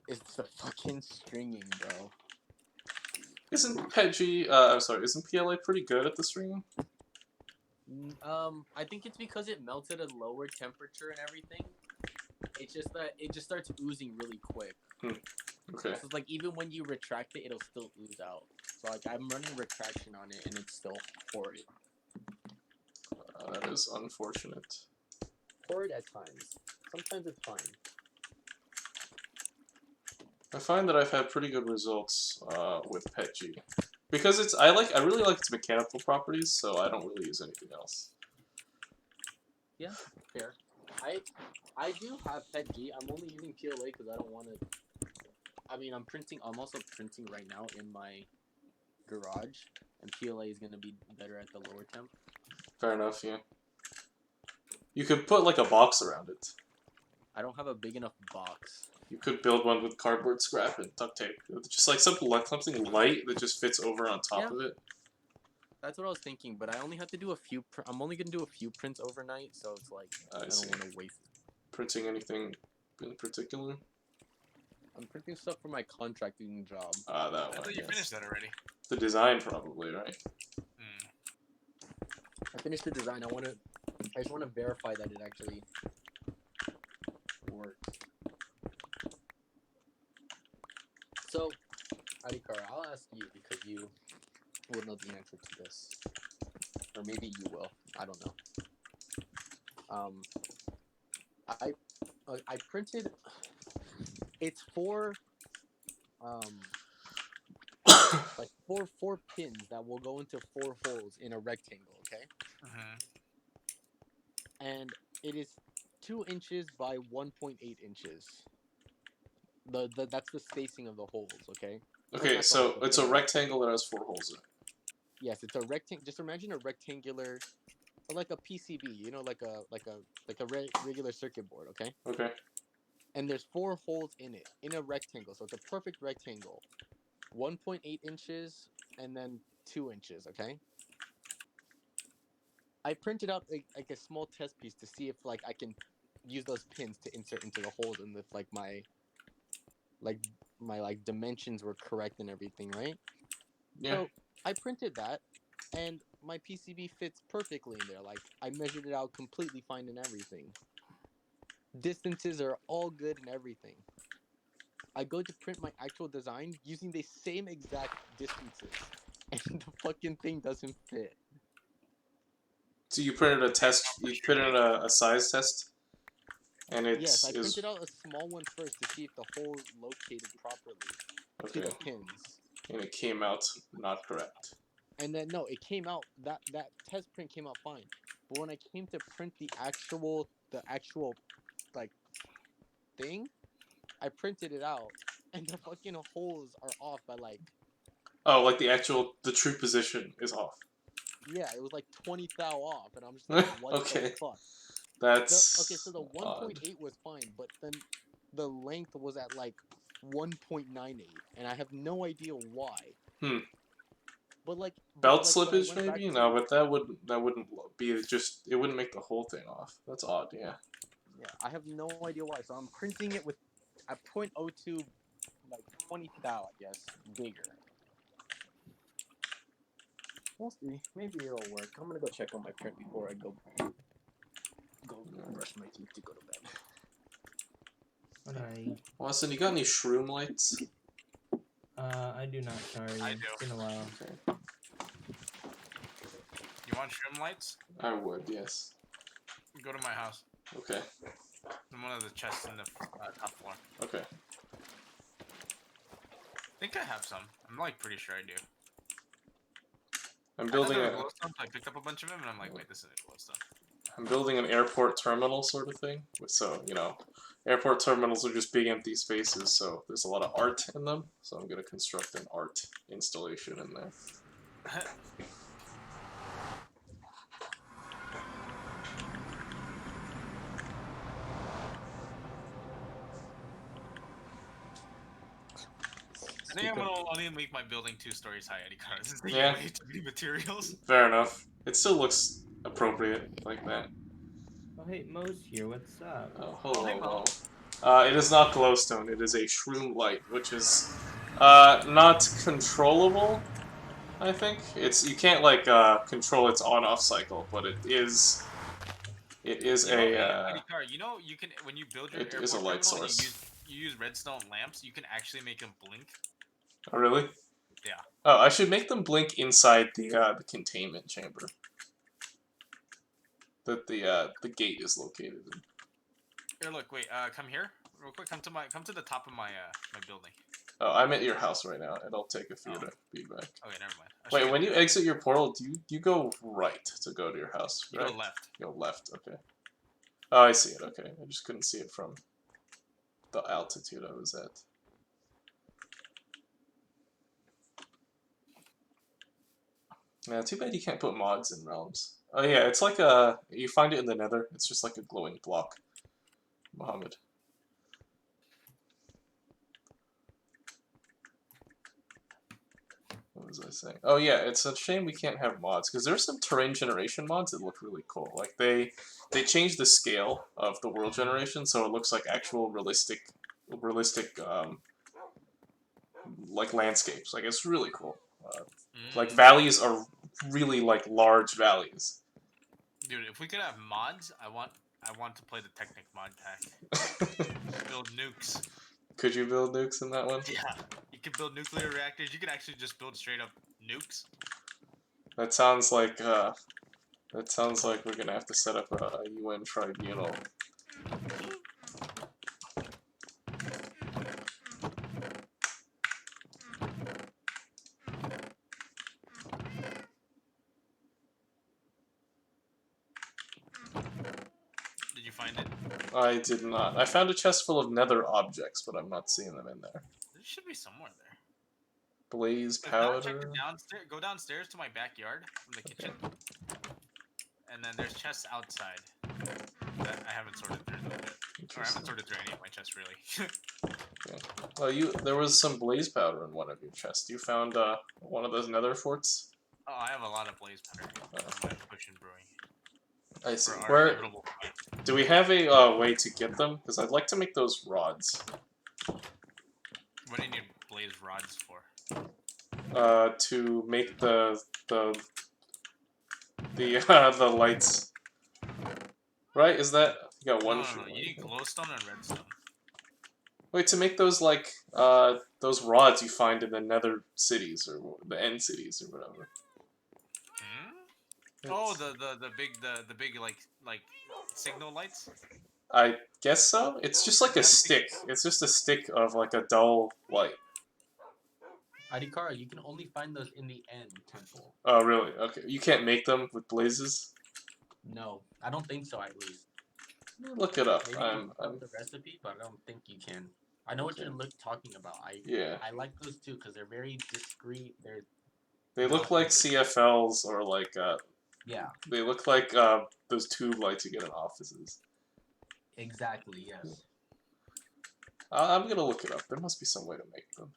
is the fucking stringing, bro. Isn't isn't PLA pretty good at the stringing? I think it's because it melts at a lower temperature and everything. It's just that it just starts oozing really quick. Okay. So it's like even when you retract it, it'll still ooze out. So like I'm running retraction on it and it's still horrid. That is unfortunate. Horrid at times. Sometimes it's fine. I find that I've had pretty good results with PETG. Because I really like its mechanical properties, so I don't really use anything else. Yeah, fair. I do have PETG. I'm only using PLA because I don't want to. I mean, I'm also printing right now in my garage, and PLA is gonna be better at the lower temp. Fair enough, yeah. You could put like a box around it. I don't have a big enough box. You could build one with cardboard scrap and duct tape. Just like something light that just fits over on top of it. That's what I was thinking, but I only have to do a few. I'm only gonna do a few prints overnight, so it's like I don't want to waste. Printing anything in particular? I'm printing stuff for my contracting job. That one. I thought you finished that already. The design, probably, right? I finished the design. I just want to verify that it actually works. So, Adikar, I'll ask you because you will know the answer to this, or maybe you will. I don't know. I printed. It's four like four pins that will go into 4 holes in a rectangle. Okay. And it is 2 inches by 1.8 inches. That's the spacing of the holes, okay? Okay, so it's a rectangle that has 4 holes in it. Yes, it's a rectangle. Just imagine a rectangular, like a PCB, you know, like a regular circuit board, okay? Okay. And there's 4 holes in it, in a rectangle, so it's a perfect rectangle. 1.8 inches and then 2 inches, okay? I printed out like a small test piece to see if like I can use those pins to insert into the holes and if like my dimensions were correct and everything, right? Yeah. So I printed that and my PCB fits perfectly in there. Like I measured it out completely fine and everything. Distances are all good and everything. I go to print my actual design using the same exact distances and the fucking thing doesn't fit. So you printed a test. You printed a size test, and yes, I printed out a small one first to see if the hole is located properly to the pins. And it came out not correct. And then no, it came out that test print came out fine. But when I came to print the actual like thing, I printed it out, and the fucking holes are off by like. Oh, like the true position is off. Yeah, it was like 20 thou off, and I'm just like, what the fuck? That's okay, so the 1.8 was fine, but then the length was at like 1.98, and I have no idea why. But like belt slippage maybe? No, but that wouldn't be just it wouldn't make the whole thing off. That's odd, yeah. Yeah, I have no idea why. So I'm printing it with a 0.02 like 20 thou, I guess, bigger. We'll see. Maybe it'll work. I'm gonna go check on my print before I go brush my teeth to go to bed. Alright. Austin, you got any shroom lights? I do not, sorry. I do. It's been a while. Okay. You want shroom lights? I would, yes. Go to my house. Okay. In one of the chests in the top floor. Okay. I think I have some. I'm like pretty sure I do. I'm building I a glowstone, so I picked up a bunch of them, and I'm like, wait, this isn't glowstone. I'm building an airport terminal sort of thing. So, airport terminals are just big empty spaces, so there's a lot of art in them. So I'm going to construct an art installation in there. I think I'm gonna only make my building 2 stories high, Eddie Carr. This is taking Yeah. way too many materials. Fair enough. It still looks appropriate like that. Oh, hey, Mo's here. What's up? Oh, hello, hey, Mo. It is not glowstone. It is a shroom light, which is not controllable. I think you can't like control its on-off cycle, but it is. It is Eddie a. Carr, you can when you build your It airport is a light terminal and source. you use redstone lamps, you can actually make them blink. Oh really? Yeah. Oh, I should make them blink inside the containment chamber that the gate is located in. Here, look, wait, come here, real quick. Come to the top of my my building. Oh, I'm at your house right now. It'll take a few to be back. Okay, never mind. Wait, when you exit your portal, do you go right to go to your house? You Right? go left. You go left. Okay. Oh, I see it. Okay, I just couldn't see it from the altitude I was at. Yeah, too bad you can't put mods in realms. Oh yeah, it's like you find it in the nether. It's just like a glowing block. Mohammed. What was I saying? Oh yeah, it's a shame we can't have mods because there's some terrain generation mods that look really cool. Like they changed the scale of the world generation so it looks like actual realistic like landscapes. Like it's really cool. Like valleys are really like large valleys. Dude, if we could have mods, I want to play the Technic mod pack. Build nukes. Could you build nukes in that one? Yeah, you can build nuclear reactors. You can actually just build straight up nukes. That sounds like we're gonna have to set up a UN tribunal. Did you find it? I did not. I found a chest full of nether objects, but I'm not seeing them in there. There should be somewhere there. Blaze If not, check powder. the downstairs. Go downstairs to my backyard from the kitchen, and then there's chests outside that I haven't sorted through them yet. Or I haven't sorted through any of my chests really. Well, there was some blaze powder in one of your chests. You found one of those nether forts. Oh, I have a lot of blaze powder from my potion brewing. I see. For our Where inevitable fight. do we have a way to get them? Because I'd like to make those rods. What do you need blaze rods for? To make the the lights. Right? Is that you got one? No, you need glowstone and redstone. Wait, to make those like those rods you find in the nether cities or the end cities or whatever. Oh, the big like signal lights. I guess so. It's just like a stick. It's just a stick of like a dull light. Adikara, you can only find those in the end temple. Oh, really? Okay. You can't make them with blazes? No, I don't think so. At least. Look it up. Maybe I'm the recipe, but I don't think you can. I know what you're talking about. Yeah. I like those too because they're very discreet. They look like CFLs or like yeah. They look like those tube lights you get in offices. Exactly. Yes. I'm gonna look it up. There must be some way to make them.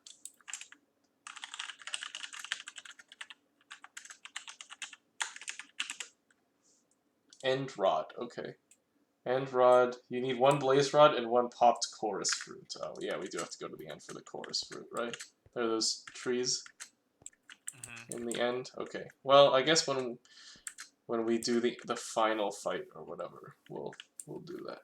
End rod. Okay. End rod. You need one blaze rod and one popped chorus fruit. Oh yeah, we do have to go to the end for the chorus fruit, right? There are those trees in the end. Okay. Well, I guess when we do the final fight or whatever, we'll do that.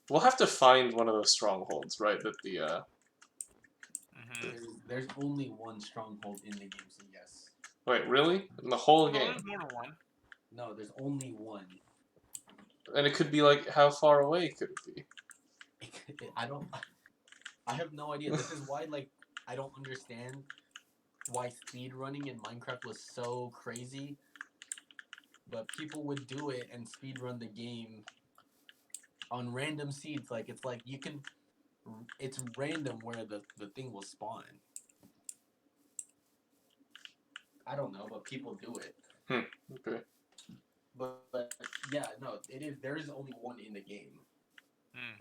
We'll have to find one of those strongholds, right? That the There's only one stronghold in the game, so yes. Wait, really? In the whole game? There's more than one. No, there's only one. And it could be like, how far away could it be? I have no idea. This is why, like, I don't understand why speed running in Minecraft was so crazy, but people would do it and speed run the game on random seeds. Like it's like you can, it's random where the thing will spawn. I don't know, but people do it. Okay. But yeah, no, it is. There is only one in the game. Hmm.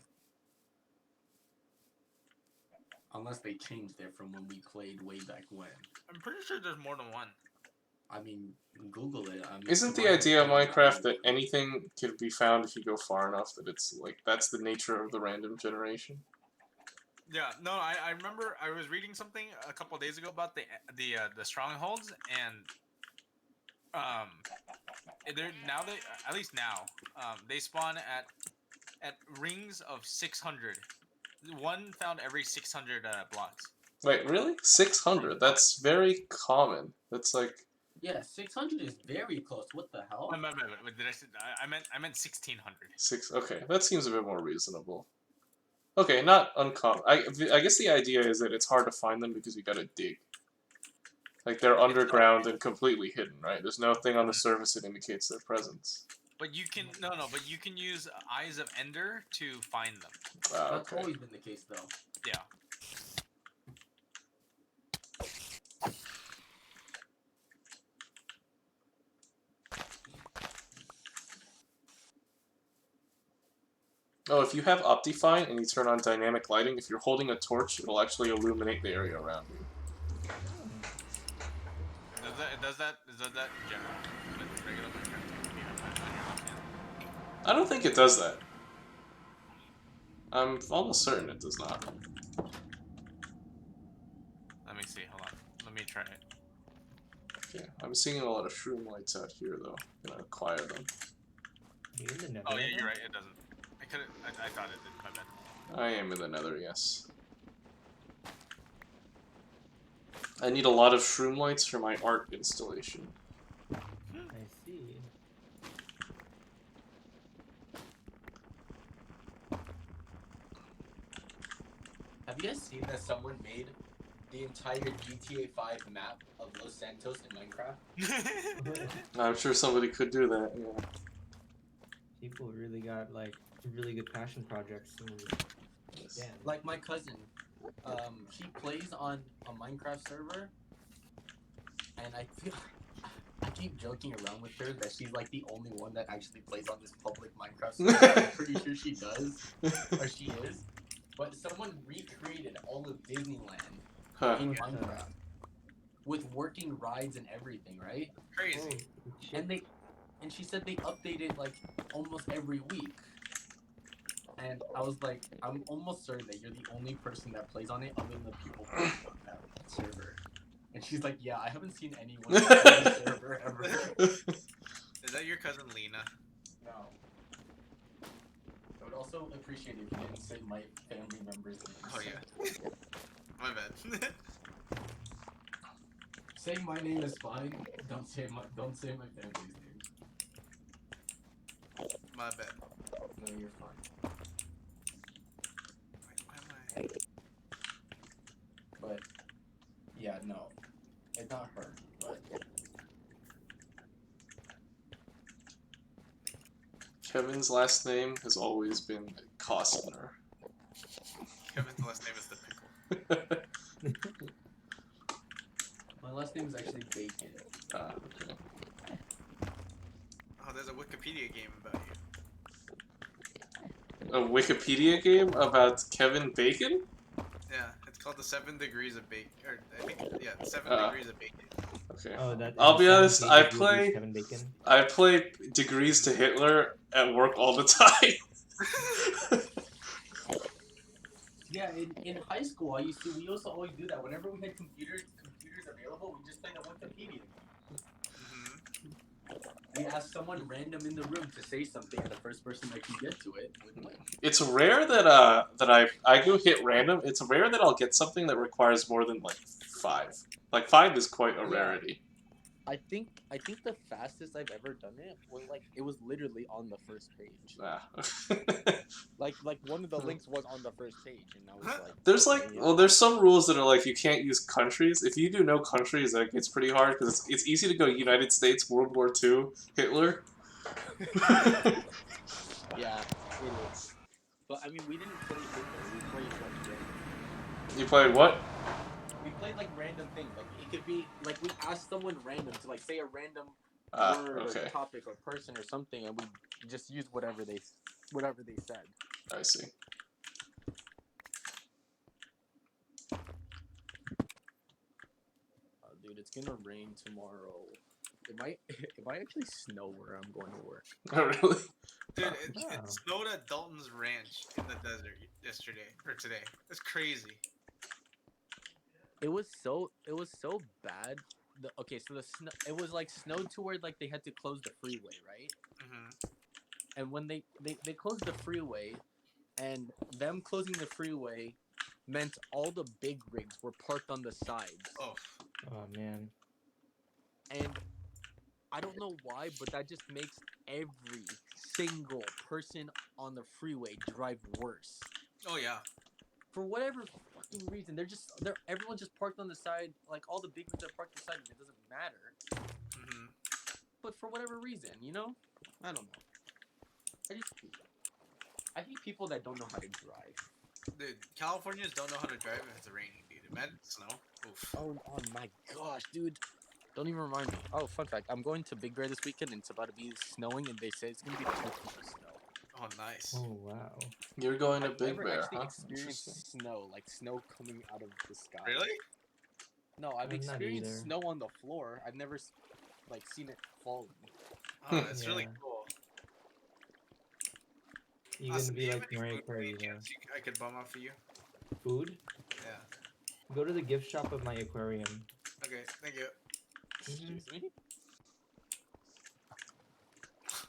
Unless they changed it from when we played way back when. I'm pretty sure there's more than one. I mean, Google it. I mean, Isn't the tomorrow idea of there's Minecraft only that anything can be found if you go far enough? That it's like that's the nature of the random generation. Yeah, no, I remember I was reading something a couple days ago about the strongholds, and they're now they at least now they spawn at rings of 600. One found every 600 blocks. Wait, really? 600? That's very common. That's like Yeah, 600 is very close. What the hell? Wait, did I say, I meant 1600. six. Okay, that seems a bit more reasonable. Okay, not uncommon. I guess the idea is that it's hard to find them because you gotta dig. Like they're underground and completely hidden, right? There's no thing on the surface that indicates their presence. But you can but you can use Eyes of Ender to find them. Wow, That's okay. always been the case, though. Yeah. Oh, if you have Optifine and you turn on dynamic lighting, if you're holding a torch, it'll actually illuminate the area around you. Does that in general with regular Minecraft? I don't think it does that. I'm almost certain it does not. Let me see. Hold on. Let me try it. Okay, I'm seeing a lot of shroom lights out here, though. I'm gonna acquire them. You in the nether Oh yeah, right you're now? right. It doesn't. I thought it did. My bad. I am in the nether, yes. I need a lot of shroom lights for my art installation. I see. Have you guys seen that someone made the entire GTA 5 map of Los Santos in Minecraft? I'm sure somebody could do that, yeah. People really got like really good passion projects. And, Yes. yeah. Like my cousin, she plays on a Minecraft server, and I feel I keep joking around with her that she's like the only one that actually plays on this public Minecraft server. I'm pretty sure she does, or she is. But someone recreated all of Disneyland Huh. in Minecraft with working rides and everything, right? Crazy. Oh, shit. And she said they update it like almost every week. And I was like, I'm almost certain that you're the only person that plays on it other than the people playing on that server. And she's like, yeah, I haven't seen anyone play on the server ever. Is that your cousin Lena? No. I would also appreciate if you didn't say my family members' names. Oh yeah. My bad. Saying my name is fine. Don't say my family's name. My bad. No, you're fine. Why am I? But yeah, no, it's not her. But Kevin's last name has always been Costner. Kevin's last name is the Pickle. my last name is actually Bacon. Ah, okay. Oh, there's a Wikipedia game about you. A Wikipedia game about Kevin Bacon? Yeah, it's called the 7 Degrees of Bacon. Or I think yeah, 7 Ah. Degrees of Bacon. Okay. Oh, that. I'll be honest, I 17 play- degrees Kevin Bacon. I play Degrees to Hitler at work all the time. Yeah, in high school, we used to always do that. Whenever we had computers available, we just played a Wikipedia. We asked someone random in the room to say something, and the first person that can get to it would win. It's rare that I go hit random. It's rare that I'll get something that requires more than like 5. Like 5 is quite a Yeah. rarity. I think the fastest I've ever done it was like it was literally on the first page. Ah. Like one of the links was on the first page, and I was like, There's like, yeah. well, there's some rules that are like you can't use countries. If you do no countries, that gets pretty hard because it's easy to go United States, World War II, Hitler. Yeah, it is. But I mean, we didn't play Hitler. We played like random. You played what? We played like random things. Like it could be like we asked someone random to like say a random Ah, word okay. or topic or person or something, and we just used whatever they said. I see. Dude, it's gonna rain tomorrow. It might actually snow where I'm going to work. Oh, really? Dude, Wow. it snowed at Dalton's Ranch in the desert yesterday or today. It's crazy. It was so bad. So the snow, it was like snowed to where like they had to close the freeway, right? Hmm. And when they closed the freeway, and them closing the freeway meant all the big rigs were parked on the sides. Oh, Oh man. And I don't know why, but that just makes every single person on the freeway drive worse. oh yeah. For whatever fucking reason, everyone just parked on the side. Like all the big ones are parked on the side, and it doesn't matter. Hmm. But for whatever reason, you know, I don't know. I hate people that don't know how to drive. Dude, Californians don't know how to drive if it's raining, dude. Imagine snow. Oof. Oh my gosh, dude. Don't even remind me. Oh, fun fact. I'm going to Big Bear this weekend, and it's about to be snowing, and they say it's going to be 2 feet of snow. Oh, nice. Oh wow. You're going to I've Big never Bear, actually huh? experienced Interesting. snow, like snow coming out of the sky. Really? No, I've I've not experienced either. snow on the floor. I've never, like, seen it falling. Oh, that's really Yeah. cool. You gonna Austin, be do you have like any Mariah food by any Carey, though. chance I could bum off for you? Food? Yeah. Go to the gift shop of my aquarium. Okay, thank you. Mhm. Excuse me?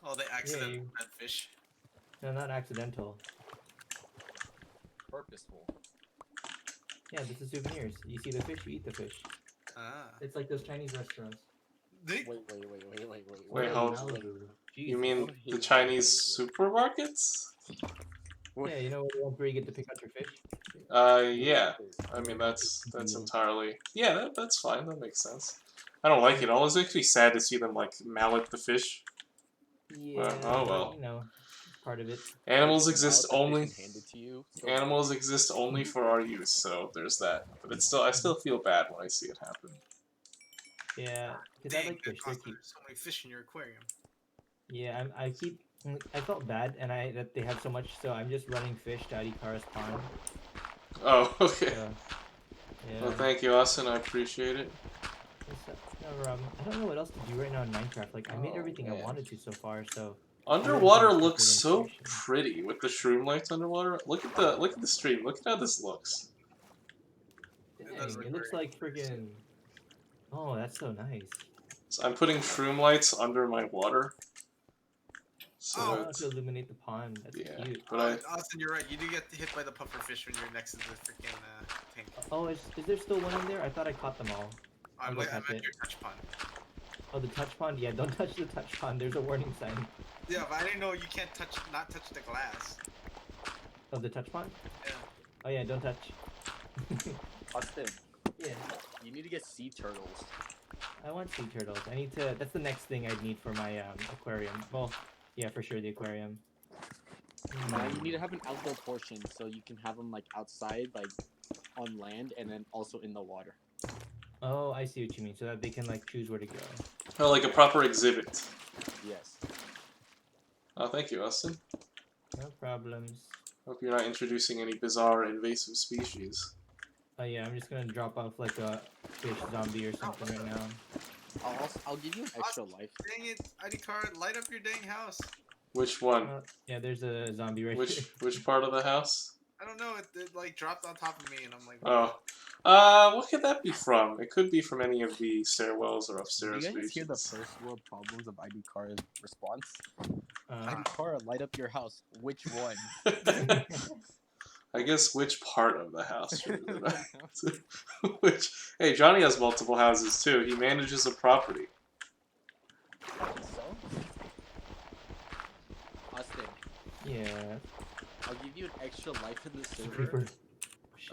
Oh, the accidental you- dead fish. No, not accidental. Purposeful. Yeah, this is souvenirs. You see the fish, you eat the fish. Ah. It's like those Chinese restaurants. They- Wait. Wait, Oh, hold- Malibu. You Jesus. mean the Chinese supermarkets? Yeah, you know the ones where you get to pick out your fish? Yeah. I mean, that's entirely... Yeah, that's fine. That makes sense. I don't like it. It always makes me sad to see them, like, mallet the fish. Yeah, oh but, well. you know, part of it. Animals Like, exist mallet the only... fish and hand it to you, so- Animals exist only for our use, so there's that. But it's still, I still feel bad when I see it happen. Yeah, because I Dang, like fish. They're Austin, cute. there's so many fish in your aquarium. Yeah, I felt bad, and that they have so much, so I'm just running fish to Adhikara's pond. Oh, okay. So, yeah. Well, thank you, Austin. I appreciate it. No problem. I don't know what else to do right now in Minecraft. Like, I made Oh, everything man. I wanted to so far, so... Underwater Everything's looks separate so inspiration. pretty with the shroom lights underwater. Look at the stream. Look at how this looks. Dang, does look it looks very like freaking... Oh, that's so nice. So I'm putting shroom lights under my water. So Oh, it's, to illuminate the pond. That's yeah, cute. but I Austin, you're right. You do get hit by the puffer fish when you're next to the freaking tank. Oh, is there still one in there? I thought I caught them all. I'll go I'm catch at it. your touch pond. Oh, the touch pond? Yeah, don't touch the touch pond. There's a warning sign. Yeah, but I didn't know you can't not touch the glass. Of the touch pond? Yeah. Oh yeah, don't touch. Austin, Yeah. you need to get sea turtles. I want sea turtles. I need to... That's the next thing I'd need for my aquarium. Well, yeah, for sure, the aquarium. You need to have an outdoor portion so you can have them like outside, like on land, and then also in the water. Oh, I see what you mean. So that they can like choose where to go. oh, like a proper exhibit. Yes. Oh, thank you, Austin. No problems. Hope you're not introducing any bizarre invasive species. Oh yeah, I'm just gonna drop off like a fish zombie or something right now. I'll give you an extra life. Dang it, ID card, light up your dang house. Which one? Yeah, there's a zombie right here. Which part of the house? I don't know, it like dropped on top of me and I'm like, Oh. What could that be from? It could be from any of the stairwells or Do upstairs you guys hear the regions. first world problems of ID Cara's response? Uh, ID Cara, light up your house. Which one? I guess which part of the house? Which? Hey, Johnny has multiple houses too. He manages a property. Yeah. I'll give you an extra life in the It's a server. creeper.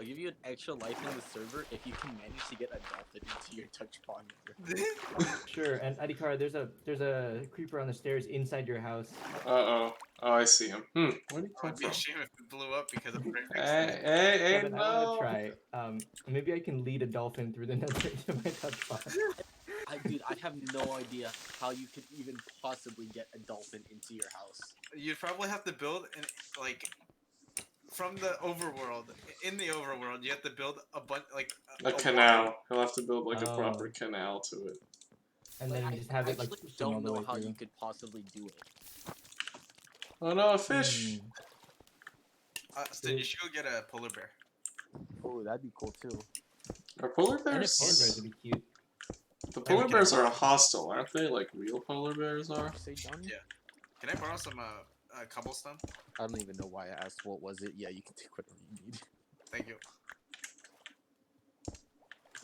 I'll give you an extra life in the server if you can manage to get a dolphin into your touch pond. Sure. And Adikara, there's a creeper on the stairs inside your house. Uh-oh. Oh, I see him. Where did he It come would be a from? shame if it blew up because of breakfast. Hey, Kevin, I want no! to try. Maybe I can lead a dolphin through the nether to my touch pond. Dude, I have no idea how you could even possibly get a dolphin into your house. You'd probably have to build like from the overworld. In the overworld, you have to build a bunch A canal. He'll have to build like a proper Oh. canal to it. And Like, then I just have it like actually swim all don't the know way how through. you could possibly do it. Oh no, a fish! Austin, you should go get a polar bear. Oh, that'd be cool too. Are polar And if bears? pandas would be cute. The polar can bears I- are hostile, aren't they? Like real polar bears are? Say, Johnny? Yeah. Can I borrow some cobblestone? I don't even know why I asked. What was it? Yeah, you can take whatever you need. Thank you.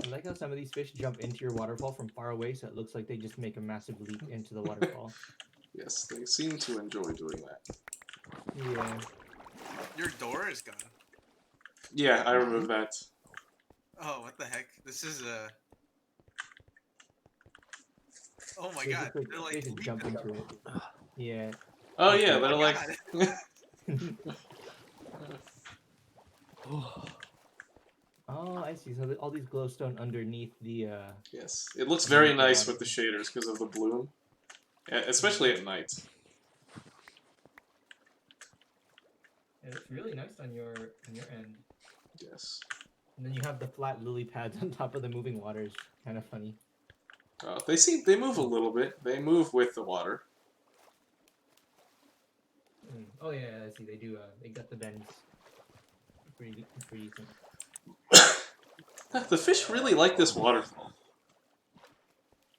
I like how some of these fish jump into your waterfall from far away, so it looks like they just make a massive leap into the waterfall. Yes, they seem to enjoy doing that. Yeah. Your door is gone. Yeah, I remove that. Oh, what the heck? This is Oh my They god, just, like, they're like they just jump leaping. into it. Yeah. Oh yeah, Oh they're my like... Oh, I see. So all these glowstone underneath the. Yes, it looks very Underneath the nice water. with the shaders because of the bloom. Yeah, especially at night. It looks really nice on your end. Yes. And then you have the flat lily pads on top of the moving waters. Kind of funny. They move a little bit. They move with the water. Oh yeah, I see. They do. They got the bends. Pretty decent. The fish really like this waterfall.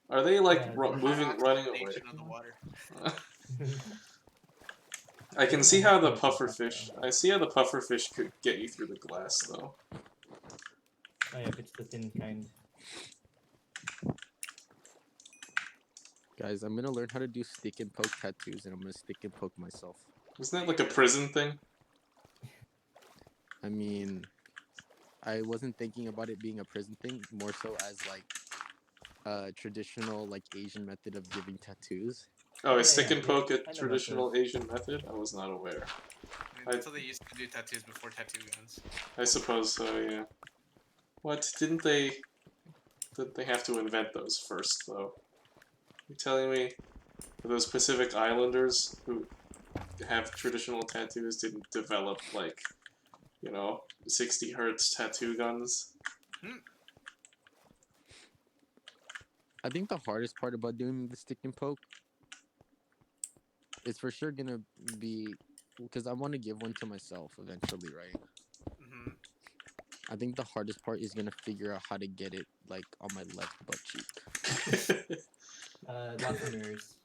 Are they like Yeah, moving, running away? Nation of the water. I can see how the pufferfish. I see how the pufferfish could get you through the glass, though. Oh yeah, if it's the thin kind. Guys, I'm gonna learn how to do stick and poke tattoos, and I'm gonna stick and poke myself. Isn't that like a prison thing? I mean, I wasn't thinking about it being a prison thing, more so as like a traditional like Asian method of giving tattoos. Oh, Yeah, is stick yeah, and yeah. poke a I know about traditional Asian method? I was not aware. I mean, that's how they used to do tattoos before tattoo guns. I suppose so, yeah. What? Didn't they have to invent those first, though? You're telling me those Pacific Islanders who have traditional tattoos didn't develop, like, 60 hertz tattoo guns? I think the hardest part about doing the stick and poke is for sure gonna be because I want to give one to myself eventually, right? Hmm. I think the hardest part is gonna figure out how to get it like on my left butt cheek. Lots of mirrors.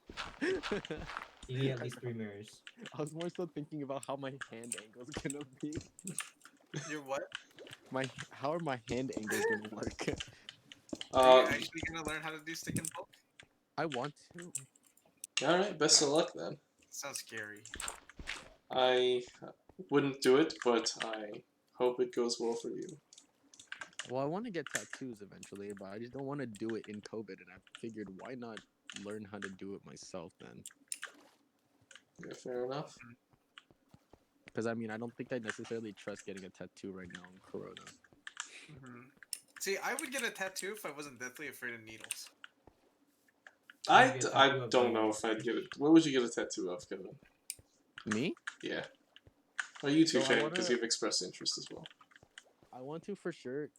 You need at least 3 mirrors. I was more so thinking about how my hand angle's gonna be. You're what? How are my hand angles gonna work? Are you actually gonna learn how to do stick and poke? I want to. Alright, best of luck then. Sounds scary. I wouldn't do it, but I hope it goes well for you. Well, I want to get tattoos eventually, but I just don't want to do it in COVID, and I figured why not learn how to do it myself then? Yeah, fair enough. Because I mean, I don't think I necessarily trust getting a tattoo right now in Corona. Hmm. See, I would get a tattoo if I wasn't deathly afraid of needles. I Maybe a tattoo of don't the- know if I'd get it. What would you get a tattoo of, Kevin? Me? Yeah. Oh, you too, So I Shane, wanna- because you've expressed interest as well. I want to for sure.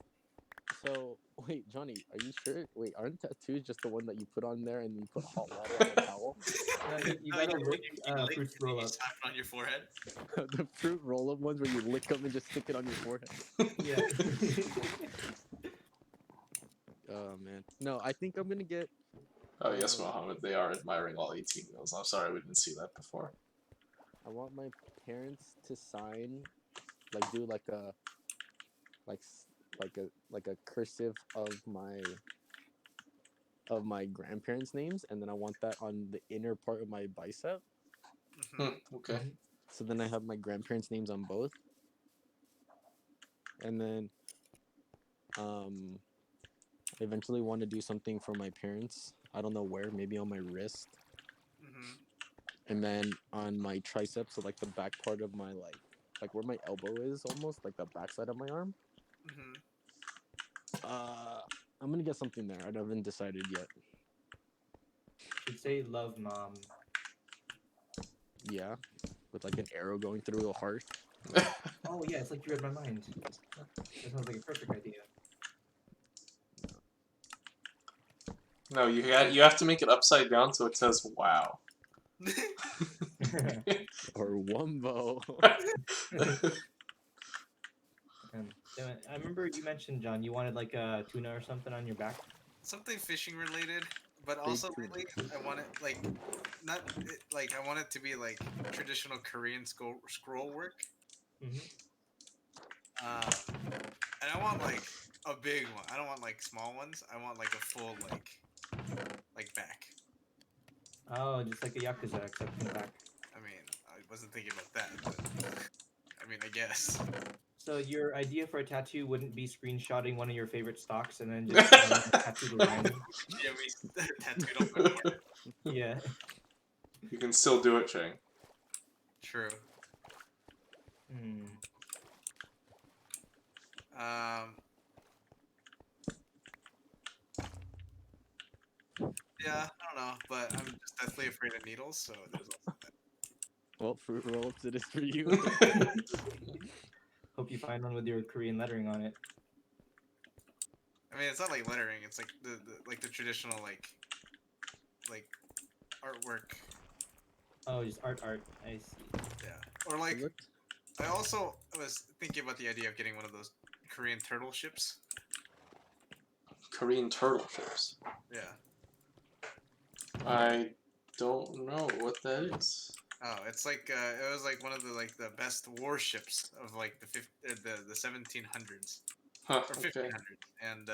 So wait, Johnny, are you sure? Wait, aren't tattoos just the one that you put on there and you put hot water on a towel? You No, gotta lick lick fruits and then roll you up. slap it on your forehead. The fruit roll-up ones where you lick them and just stick it on your forehead. Yeah. Oh man, no, I think I'm gonna get. Oh, yes, Mohammed, they are admiring all 18 wheels. I'm sorry we didn't see that before. I want my parents to sign, like do like a, like a cursive of my grandparents' names, and then I want that on the inner part of my bicep. Hmm. Okay. So then I have my grandparents' names on both. And then I eventually want to do something for my parents. I don't know where, maybe on my wrist. Hmm. And then on my triceps, so like the back part of my like where my elbow is almost, like the backside of my arm. Hmm. I'm gonna get something there. I haven't decided yet. Should say love mom. Yeah. With like an arrow going through a heart. Oh yeah, it's like you read my mind. That sounds like a perfect idea. No, you have to make it upside down so it says wow. Or wumbo. Damn it. I remember you mentioned, John, you wanted like a tuna or something on your back. Something fishing related, but Big also tuna. lately I want it like not it, like I want it to be like traditional Korean scroll work. Hmm. And I want like a big one. I don't want like small ones. I want like a full like back. Oh, just like a yakuza, except in the back. I mean, I wasn't thinking about that, but I mean, I guess. So your idea for a tattoo wouldn't be screenshotting one of your favorite stocks and then just having a tattoo design. Yeah, we tattooed on my forehead. Yeah. You can still do it, Chang. True. Hmm. Yeah, I don't know, but I'm just deathly afraid of needles, so there's also that. Well, fruit roll-ups it is for you. Hope you find one with your Korean lettering on it. I mean, it's not like lettering. It's like the traditional like artwork. Oh, just art. I see. Yeah. Or like, Look, I also was thinking about the idea of getting one of those Korean turtle ships. Korean turtle ships. Yeah. I don't know what that is. Oh, it's like it was like one of the best warships of like the 1700s Huh, or okay. 1500s, and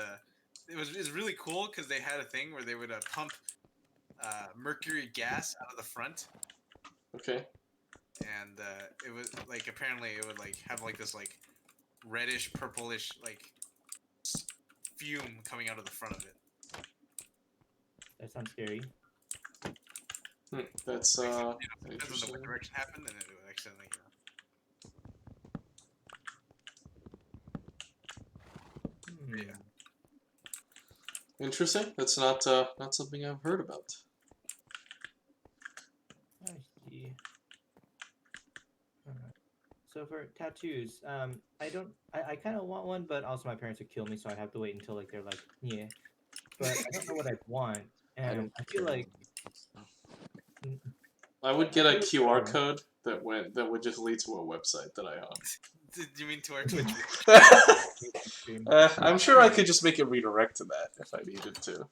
it's really cool because they had a thing where they would pump mercury gas out of the front, Okay. and it was like apparently it would like have like this like reddish purplish like fume coming out of the front of it. That sounds scary. That's Depends on interesting. what direction happened, and it would accidentally. Hmm. Yeah. Interesting. That's not something I've heard about. I see. So for tattoos, I kind of want one, but also my parents would kill me, so I'd have to wait until like they're like, yeah. But I don't know what I'd want, and I feel like I would get a feel QR like, code that would just lead to a website that I own. Did you mean to our Twitch? stream. I'm sure I could just make it redirect to that if I needed to.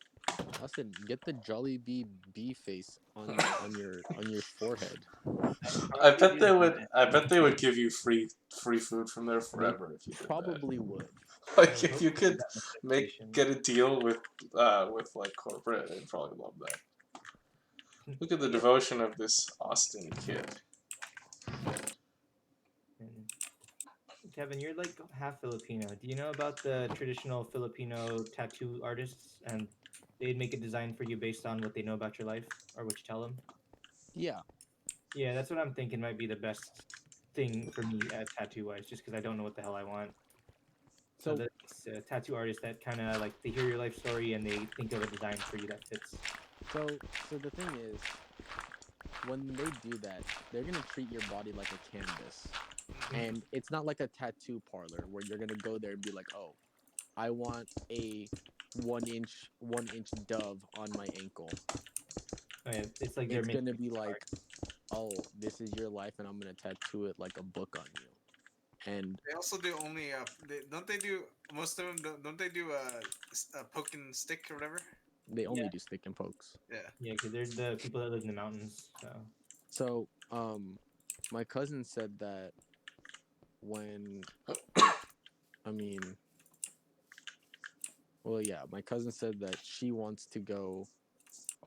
Austin, get the Jollibee bee face on your forehead. I bet they would. I bet they would give you free food from there forever if you did Probably would. that. Like I if hope you they could do that notification. get a deal with like corporate, they'd probably love that. Look at the devotion of this Austin kid. And Kevin, you're like half Filipino. Do you know about the traditional Filipino tattoo artists, and they'd make a design for you based on what they know about your life or what you tell them? Yeah. Yeah, that's what I'm thinking might be the best thing for me tattoo wise, just because I don't know what the hell I want. So So the tattoo artists that kind of like they hear your life story and they think of a design for you that fits. so the thing is, when they do that, they're gonna treat your body like a canvas. And it's not like a tattoo parlor where you're gonna go there and be like, oh, I want a 1 inch dove on my ankle. Oh, yeah, it's like they're It's making gonna be it hard. like, oh, this is your life, and I'm gonna tattoo it like a book on you. And They also do only don't they do most of them don't they do a poke and stick or whatever? they only Yeah. do stick and pokes. Yeah. Yeah, because they're the people that live in the mountains. So So, my cousin said that when, I mean, well, yeah, my cousin said that she wants to go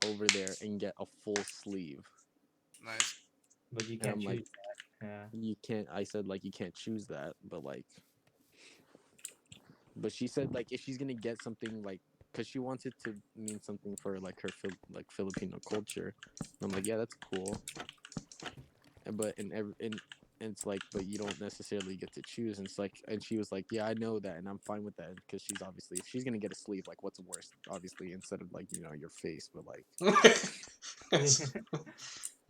over there and get a full sleeve. Nice. but you And can't I'm choose. like, Yeah. You can't. I said like you can't choose that, but like, but she said like if she's gonna get something like, cause she wants it to mean something for like her like Filipino culture. And I'm like, yeah, that's cool. But and it's like, but you don't necessarily get to choose. And it's like, and she was like, yeah, I know that, and I'm fine with that, because she's obviously, if she's gonna get a sleeve, like, what's worse, obviously, instead of like, you know, your face, but like,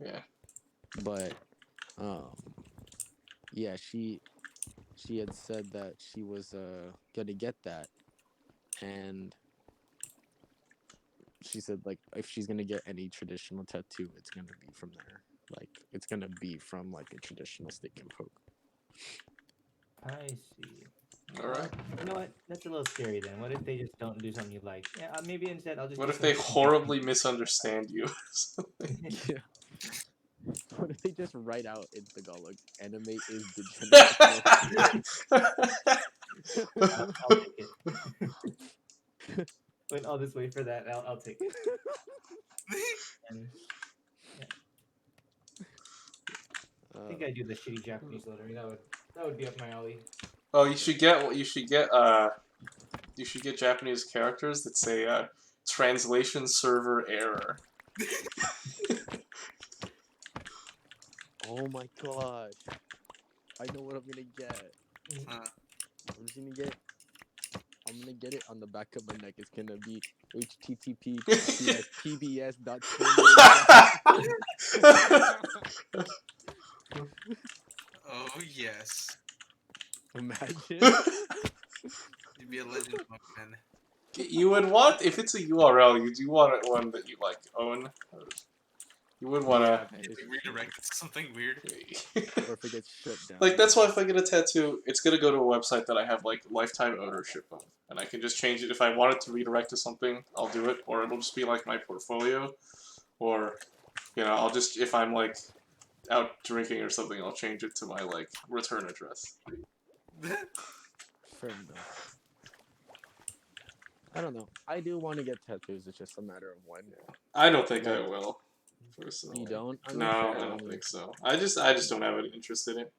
Yeah. but yeah, she had said that she was gonna get that, and she said like if she's gonna get any traditional tattoo, it's gonna be from there. Like it's gonna be from like a traditional stick and poke. I see. All right. You know what? That's a little scary then. What if they just don't do something you like? Yeah, maybe instead I'll just What do if they something horribly misunderstand you? Yeah. What if they just write out in Tagalog, anime is degenerate? I'll take it. Wait, I'll just wait for that. I'll take it. And I think I do the shitty Japanese lettering. That would be up my alley. Oh, you should get you should get Japanese characters that say translation server error. Oh my gosh. I know what I'm gonna get. I'm just gonna get I'm gonna get it on the back of my neck. It's gonna be https://pbs.twitter. Oh yes, Imagine. you'd be a legend, man. You would want, if it's a URL, you do want one that you like own. You would want to. Like redirect it to something weird. Or if it gets shut down. Like that's why if I get a tattoo, it's gonna go to a website that I have like lifetime ownership of, and I can just change it if I want it to redirect to something. I'll do it, or it'll just be like my portfolio, or you know, I'll just if I'm like out drinking or something, I'll change it to my like return address. Fair enough. I don't know. I do want to get tattoos. It's just a matter of when. I don't think I will. Personally. You don't? I mean, No, sure, I don't mean, think so. I just don't have any interest in it.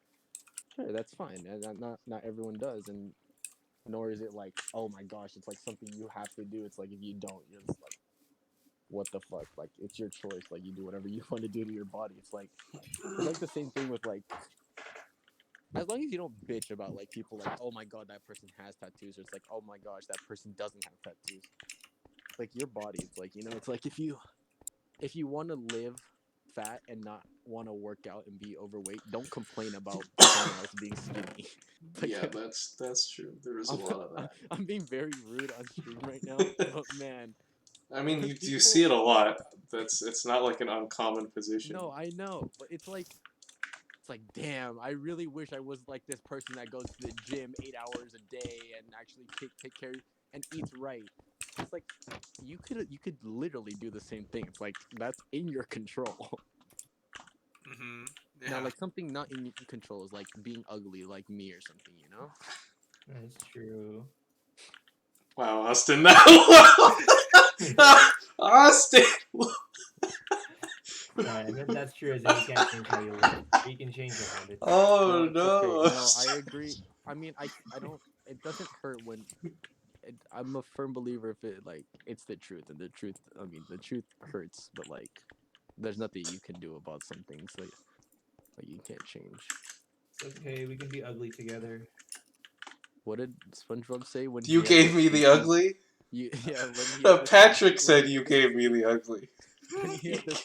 Sure, that's fine. And not everyone does, and nor is it like, oh my gosh, it's like something you have to do. It's like if you don't, you're just like, what the fuck? Like it's your choice. Like you do whatever you want to do to your body. It's like the same thing with like, as long as you don't bitch about like people like, oh my god, that person has tattoos, or it's like, oh my gosh, that person doesn't have tattoos. Like your body, it's like, you know, it's like if you want to live fat and not want to work out and be overweight, don't complain about someone else being skinny. Like, Yeah, that's true. There is a lot of that. I'm being very rude on stream right now, but man. I mean, you People... see it a lot. It's not like an uncommon position. No, I know, but it's like, damn, I really wish I was like this person that goes to the gym 8 hours a day and actually take care and eats right. It's like you could literally do the same thing. It's like that's in your control. Mm-hmm. Yeah. Now, like something not in your control is like being ugly, like me or something, you know? That's true. Wow, Austin, now. Austin. That's true. Is that you can't change how you live. You can change your habits. Oh Okay, no. no, I agree. I mean, I don't. It doesn't hurt when. I'm a firm believer if it like it's the truth, and the truth. I mean, the truth hurts, but like, there's nothing you can do about some things like you can't change. It's okay. We can be ugly together. What did SpongeBob say when You he had gave me the ugly? Yeah, when he had Patrick said you gave me the ugly. when he had the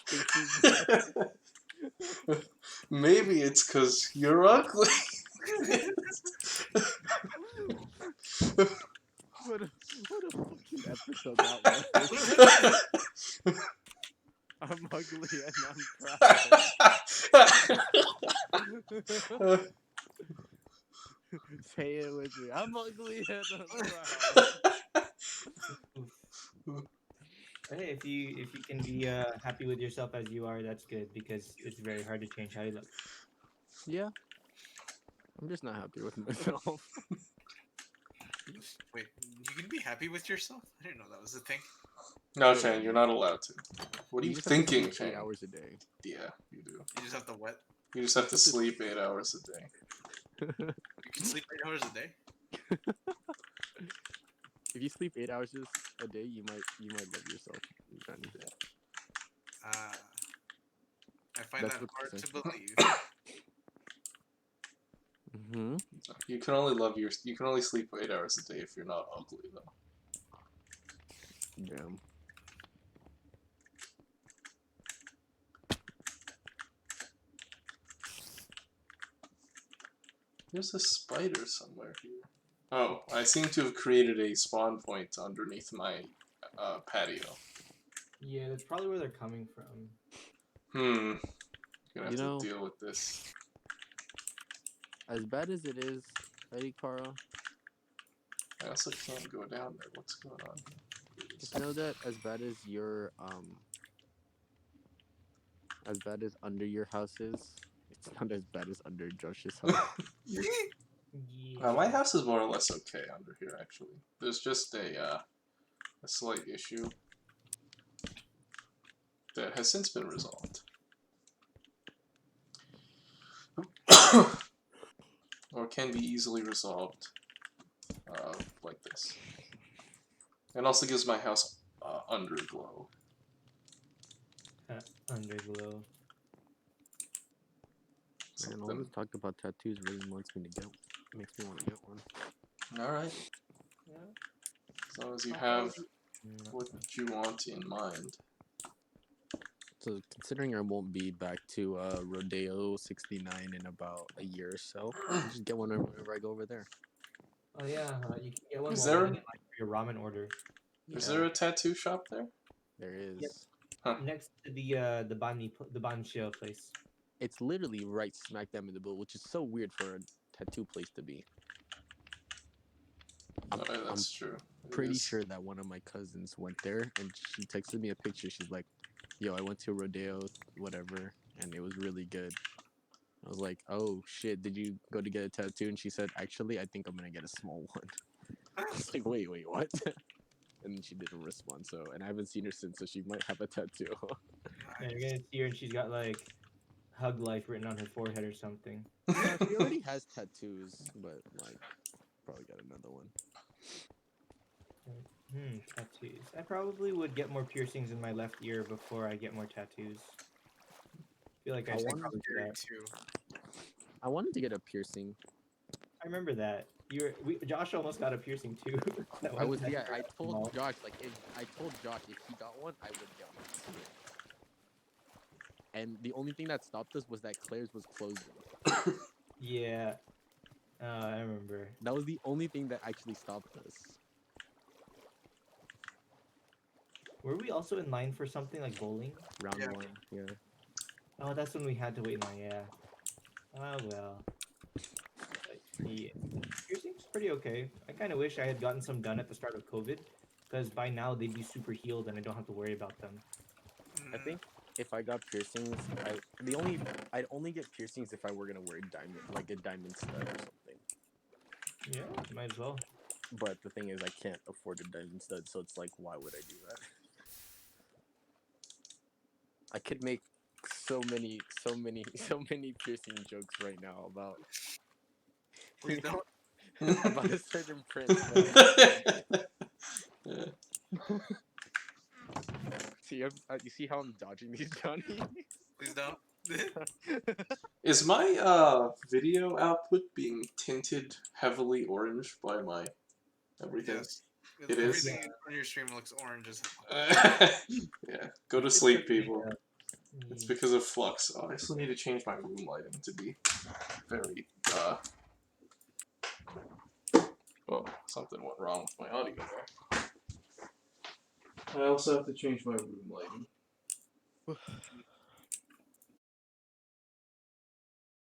stinky. Maybe it's because you're ugly. What a fucking episode that was. I'm ugly and I'm proud. Say it with me. I'm ugly and I'm proud. Hey, if you can be happy with yourself as you are, that's good because it's very hard to change how you look. Yeah. I'm just not happy with myself. Wait, you can be happy with yourself? I didn't know that was a thing. No, Shane, you're not allowed to. What are you just have to thinking, sleep 8 Shane? hours a day. Yeah, you do. You just have to what? You just have to sleep 8 hours a day. You can sleep 8 hours a day. If you sleep 8 hours a day, you might love yourself, Johnny. I find That's that what hard they to say. believe. Mm-hmm. You can only sleep 8 hours a day if you're not ugly though. Damn. There's a spider somewhere here. Oh, I seem to have created a spawn point underneath my patio. Yeah, that's probably where they're coming from. Gonna have You know- to deal with this. As bad as it is, Eddie Carl, I also can't go down there. What's going on? just know that as bad as as bad as under your house is, it's not as bad as under Josh's house. Yeah. My house is more or less okay under here, actually. There's just a slight issue that has since been resolved. Or can be easily resolved like this. And also gives my house underglow. Underglow. Man, all this talk about tattoos really makes me want to get one. Alright, Yeah. as long as you I'll have probably- what you want in mind. So considering I won't be back to Rodeo 69 in about a year or so, I'll just get one whenever I go over there. Oh yeah, you can get one Is while there- waiting in line for your ramen order. Is there a tattoo shop there? There is. Yep. Huh. Next to the banshio place. It's literally right smack dab in the middle, which is so weird for a tattoo place to be. I'm That's true. It pretty is. sure that one of my cousins went there, and she texted me a picture. She's like, "Yo, I went to Rodeo, whatever, and it was really good." I was like, "Oh shit, did you go to get a tattoo?" And she said, "Actually, I think I'm gonna get a small one." I was like, "Wait, what?" And then she didn't respond. So, and I haven't seen her since, so she might have a tattoo. Yeah, you're gonna see her and she's got like "Hug Life" written on her forehead or something. Yeah, she already has tattoos, but like, probably got another one. Tattoos. I probably would get more piercings in my left ear before I get more tattoos. I feel like I should probably do that. Too. I wanted to get a piercing. I remember that. Josh almost got a piercing too. That I one was time. I told Small. Josh if he got one, I would get one. And the only thing that stopped us was that Claire's was closing. Yeah. I remember. That was the only thing that actually stopped us. Were we also in line for something like bowling? Round Yeah. 1, yeah. Oh, that's when we had to wait in line. Yeah. Oh well. But, yeah. Piercing's pretty okay. I kind of wish I had gotten some done at the start of COVID, because by now they'd be super healed and I don't have to worry about them. I think if I got piercings, I'd only get piercings if I were gonna wear a diamond stud or something. Yeah, might as well. But the thing is, I can't afford a diamond stud, so it's like, why would I do that? I could make so many piercing jokes right now about Please don't. about a certain prince. That, you see how I'm dodging these, Johnny? Please don't. Is my video output being tinted heavily orange by my everything? Yes. It is? Everything on your stream looks orange as hell. Yeah, go to sleep, people. Yeah. It's because of flux. Oh, I still need to change my room lighting to be very, Oh, something went wrong with my audio there. I also have to change my room lighting.